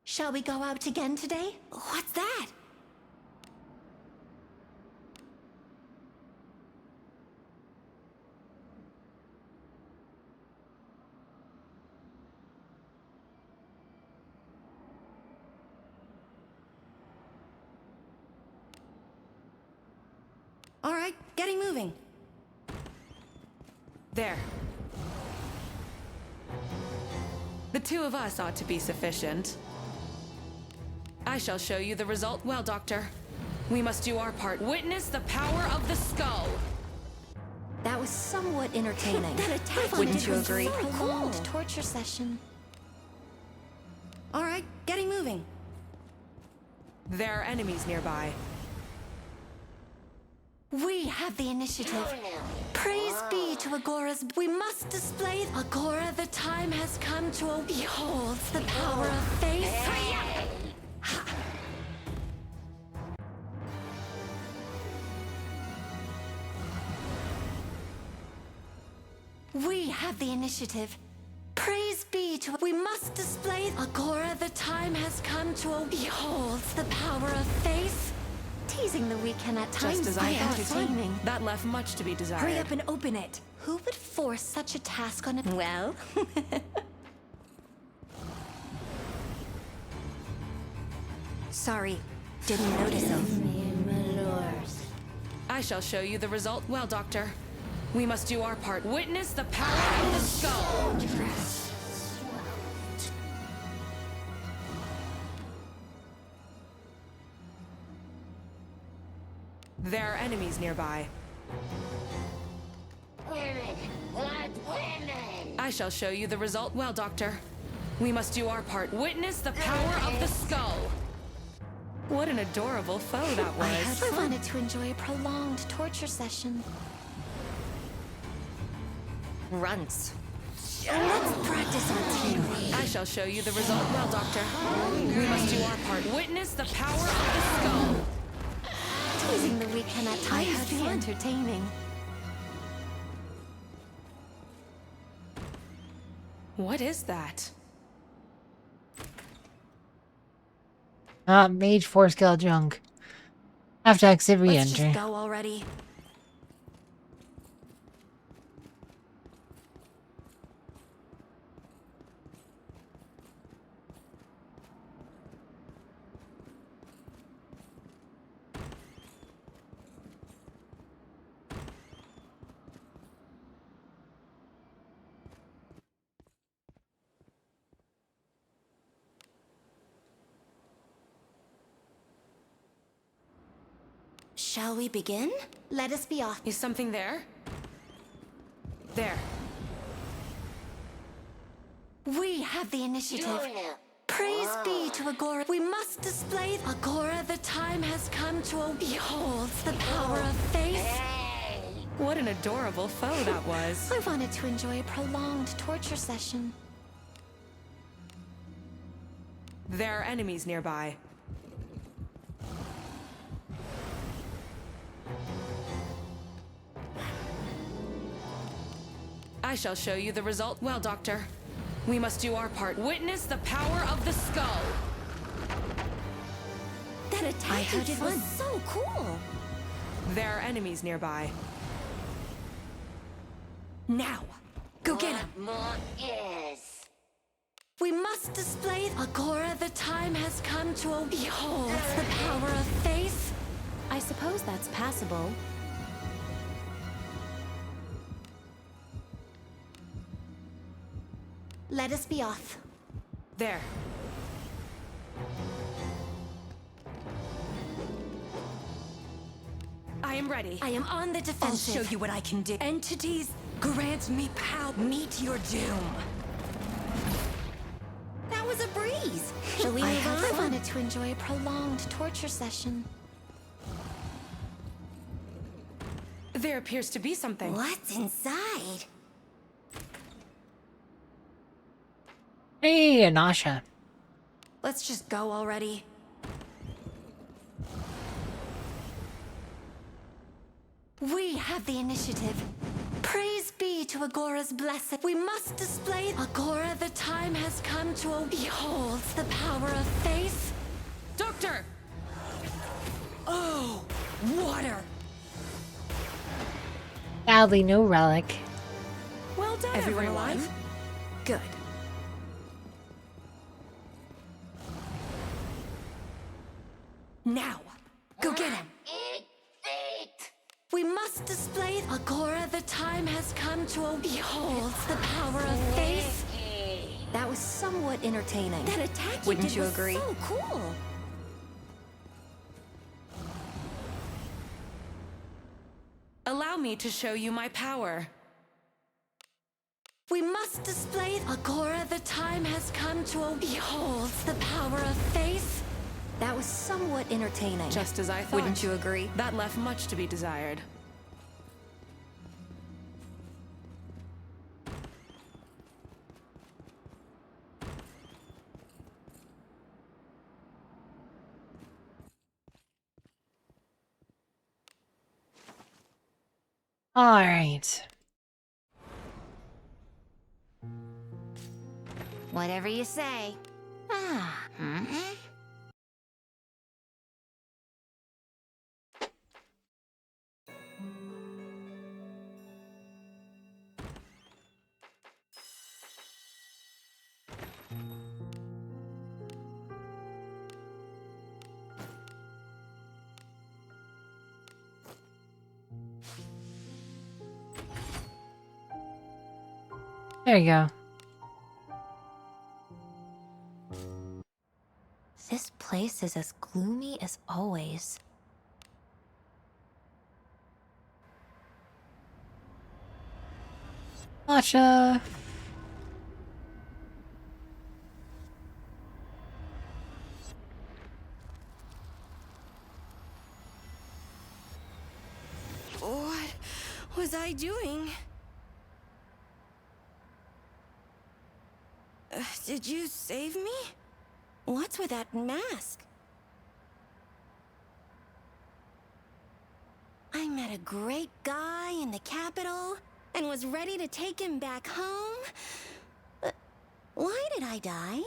Shall we go out again today? What's that? All right, getting moving. There. The two of us ought to be sufficient. I shall show you the result. Well, Doctor, we must do our part. Witness the power of the skull. That was somewhat entertaining. That attack Wouldn't you agree? So prolonged torture session. All right, getting moving. There are enemies nearby. We have the initiative. Praise be to Agora's. We must display Agora. The time has come to behold the power of faith. We have the initiative. Praise be to. We must display Agora. The time has come to behold the power of faith. Teasing the weak can at times Just as I be thought. entertaining. That left much to be desired. Hurry up and open it. Who would force such a task on a... Well... Sorry, didn't notice I shall show you the result. Well, Doctor, we must do our part. Witness the power of the skull. There are enemies nearby. I shall show you the result. Well, Doctor, we must do our part. Witness the power of the skull. What an adorable foe that was. I wanted to enjoy a prolonged torture session. Runts. Let's practice our team. I shall show you the result. Well, Doctor, we must do our part. Witness the power of the skull. Teasing the weak can at times be entertaining. What is that? Mage 4 skill junk. Have to exit Let's just re-enter. go already. Shall we begin? Let us be off. Is something there? There. We have the initiative. Praise be to Agora. We must display Agora. The time has come to behold the power of faith. What an adorable foe that was. I wanted to enjoy a prolonged torture session. There are enemies nearby. I shall show you the result. Well, Doctor, we must do our part. Witness the power of the skull. That attack you did was so cool. There are enemies nearby. Now, go get him. More is. We must display Agora. The time has come to behold the power of faith. I suppose that's passable. Let us be off. There. I am ready. I am on the defensive. I'll show you what I can do. Entities, grant me power. Meet your doom. That was a breeze. Shall we I move on? have wanted to enjoy a prolonged torture session. There appears to be something. What's inside? Hey, Anasha. Let's just go already. We have the initiative. Praise be to Agora's blessed. We must display Agora. The time has come to behold the power of faith. Doctor! Oh, water. Sadly, no relic. Well done, Everyone everyone. alive? Good. Now, go get him. We must display Agora. The time has come to behold the power of faith. That was somewhat entertaining. That attack Wouldn't did you was agree? so cool. Allow me to show you my power. We must display Agora. The time has come to behold the power of faith. That was somewhat entertaining. Just as I thought. Wouldn't you agree? That left much to be desired. All right. Whatever you say. There you go. This place is as gloomy as always. Matcha. What was I doing? Did you save me? What's with that mask? I met a great guy in the capital and was ready to take him back home. But why did I die?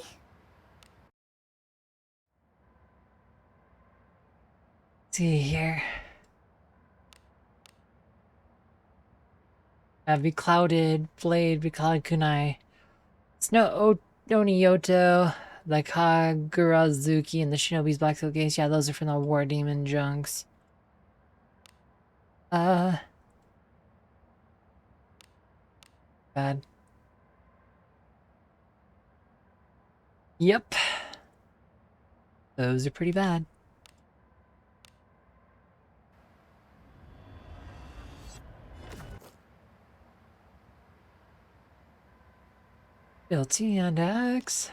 See here. Beclouded Blade, Beclouded Kunai. Snow Onioto, the Kagurazuki, and the Shinobi's Black Silk Case. Yeah, those are from the War Demon Junks. Bad. Yep. Those are pretty bad. Guilty and X.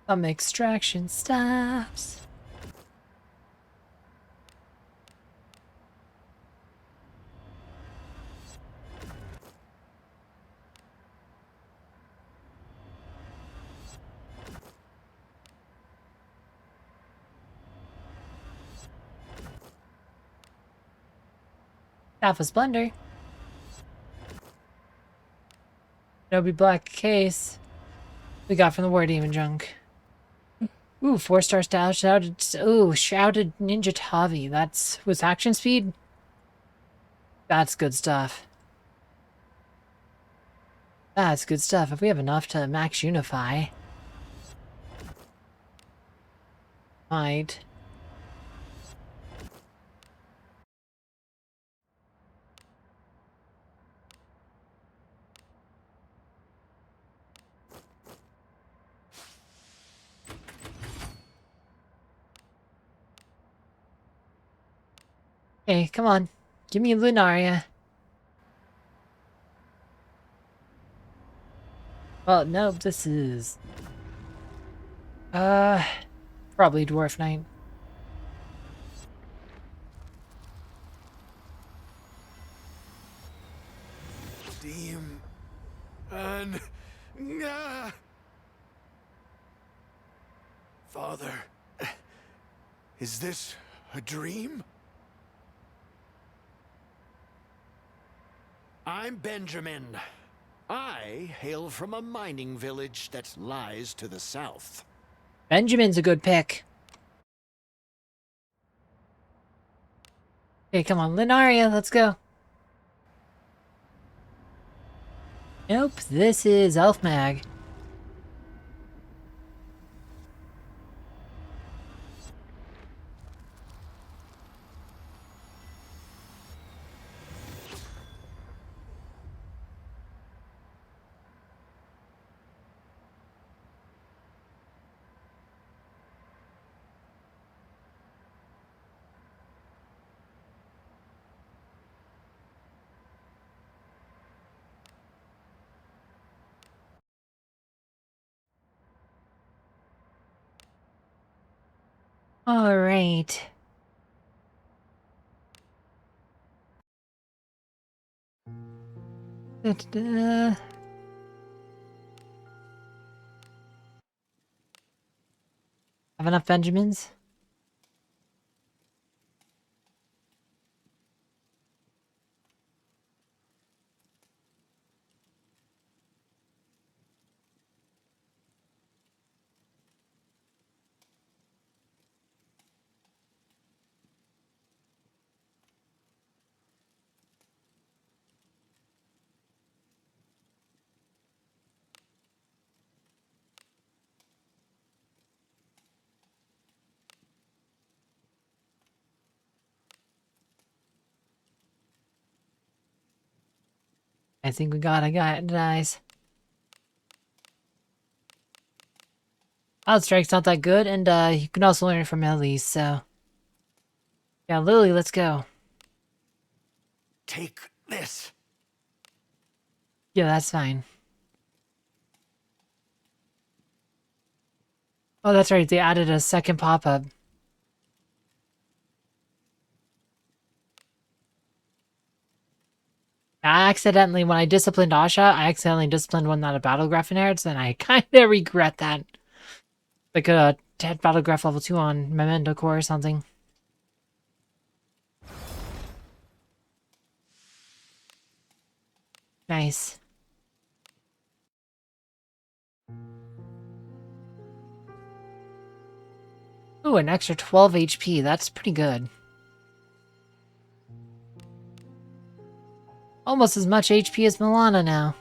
Some extraction stops. Staff of Splendor. Nobi Black case. We got from the War Demon Junk. Ooh, 4-star style shrouded. Ooh, shrouded Ninja Tavi. That's with action speed. That's good stuff. That's good stuff. If we have enough to max unify, might. Okay, come on. Give me Linaria. Well, no, this is... probably Dwarf Knight. Father, is this a dream? I'm Benjamin. I hail from a mining village that lies to the south. Benjamin's a good pick. Okay, come on, Linaria, let's go. Nope, this is Elf Mag. All right. Da-da-da. Have enough Benjamins? I think we got it, guys. Wild Strike's not that good, and you can also learn it from Elise, so... Yeah, Lily, let's go. Take this. Yeah, that's fine. Oh, that's right, they added a second pop-up. I accidentally, when I disciplined Asha, I accidentally disciplined one that a Battlegraph inherits, and I kind of regret that. Like a Battlegraph level 2 on Memento Core or something. Nice. Ooh, an extra 12 HP. That's pretty good. Almost as much HP as Milana now.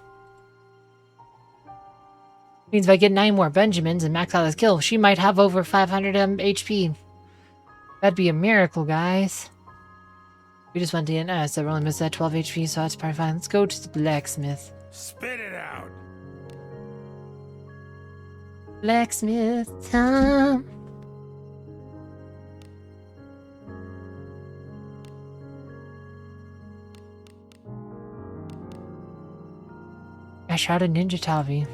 Means if I get 9 more Benjamins and max out this kill, she might have over 500 HP. That'd be a miracle, guys. We just went to the so we only missed that 12 HP, so that's probably fine. Let's go to the blacksmith. Spit it out. Blacksmith time. I shot a Ninja Tavi.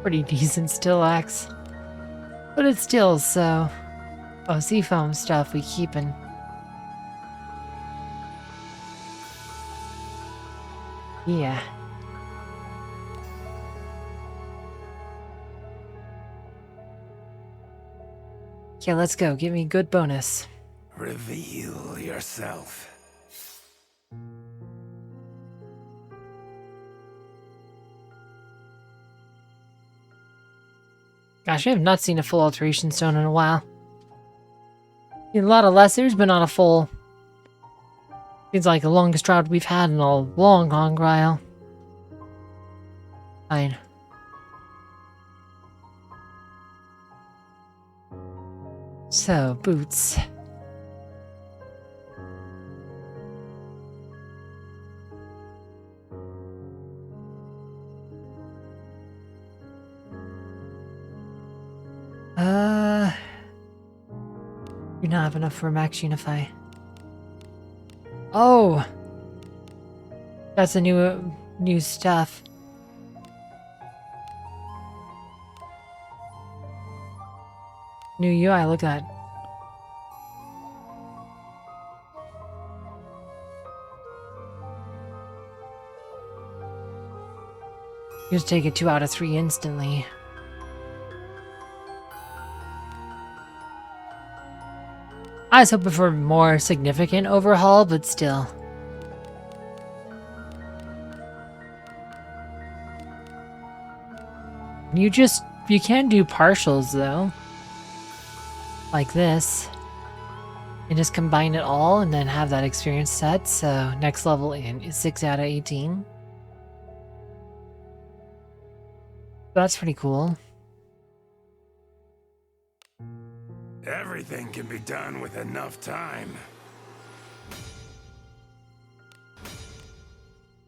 Pretty decent still axe. But it's still so... Oh, seafoam stuff we keepin'. Yeah. Okay, let's go. Give me a good bonus. Reveal yourself. Gosh, I have not seen a full alteration stone in a while. A lot of lessers, but not a full. Seems like the longest drought we've had in a long while. Fine. So, boots. Do not have enough for Max Unify. Oh! That's the new stuff. New UI, look at that. You just take it 2 out of 3 instantly. I was hoping for a more significant overhaul, but still. You can do partials though. Like this. And just combine it all and then have that experience set, so next level in is 6 out of 18. That's pretty cool. Everything can be done with enough time.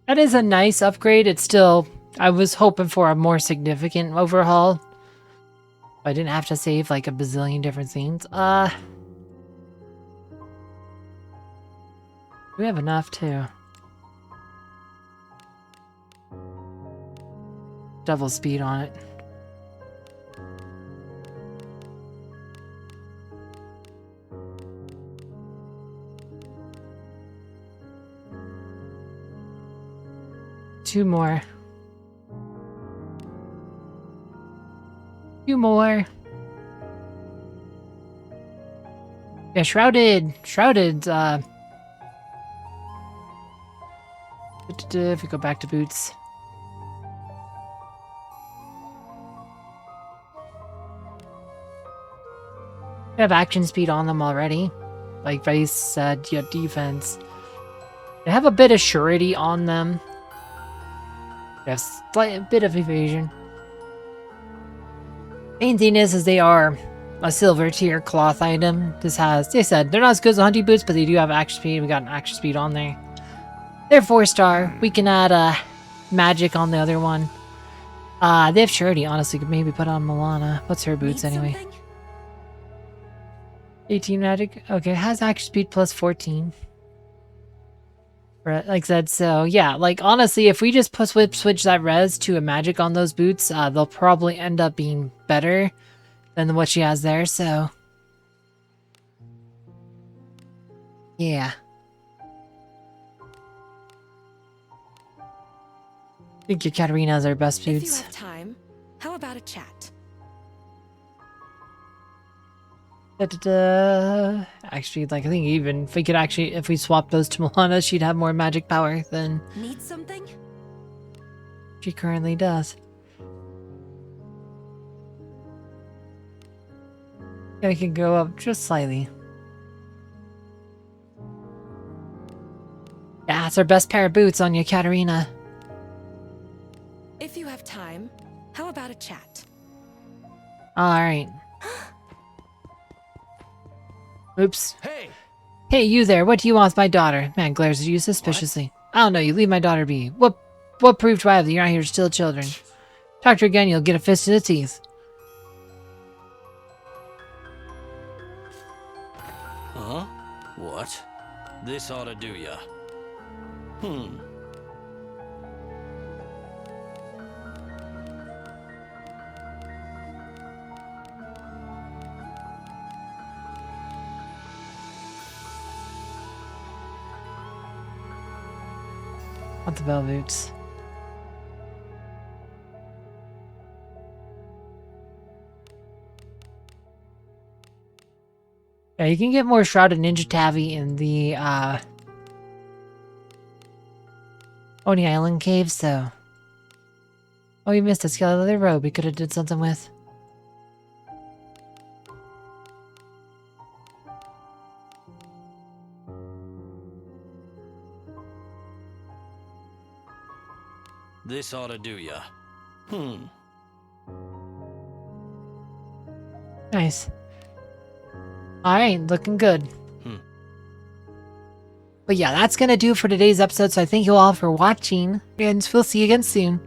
That is a nice upgrade. It's still... I was hoping for a more significant overhaul. I didn't have to save like a bazillion different things. We have enough too. Double speed on it. Two more. Yeah, Shrouded, if we go back to boots. We have action speed on them already. Like Vice said, you have defense. They have a bit of surety on them. They have a bit of evasion. Main thing is they are a silver tier cloth item. This has, they said, they're not as good as the hunting boots, but they do have action speed. We got an action speed on there. They're 4-star. We can add magic on the other one. They have surety, honestly. Could maybe put on Milana. What's her boots anyway? 18 magic. Okay, it has action speed plus 14. Like I said, so yeah, like honestly, if we just switch that res to a magic on those boots, they'll probably end up being better than what she has there, so. Yeah. I think your Katarina has our best boots. If you have time, how about a chat? Actually, like I think even if we could actually, if we swap those to Milana, she'd have more magic power than Need something? she currently does. Yeah, we can go up just slightly. Yeah, it's our best pair of boots on your Katarina. If you have time, how about a chat? Alright. Oops. Hey, you there. What do you want with my daughter? Man glares at you suspiciously. I don't know. You leave my daughter be. What proof do I have that you're not here to steal children? Talk to her again, you'll get a fist in the teeth. Huh? What? This ought to do ya. Want the bell boots. Yeah, you can get more Shrouded Ninja Tavi in the Oni Island cave, so. Oh, you missed a scaly leather robe we could have did something with. This ought to do ya. Nice. Alright, looking good. But yeah, that's gonna do for today's episode, so I thank you all for watching, and we'll see you again soon.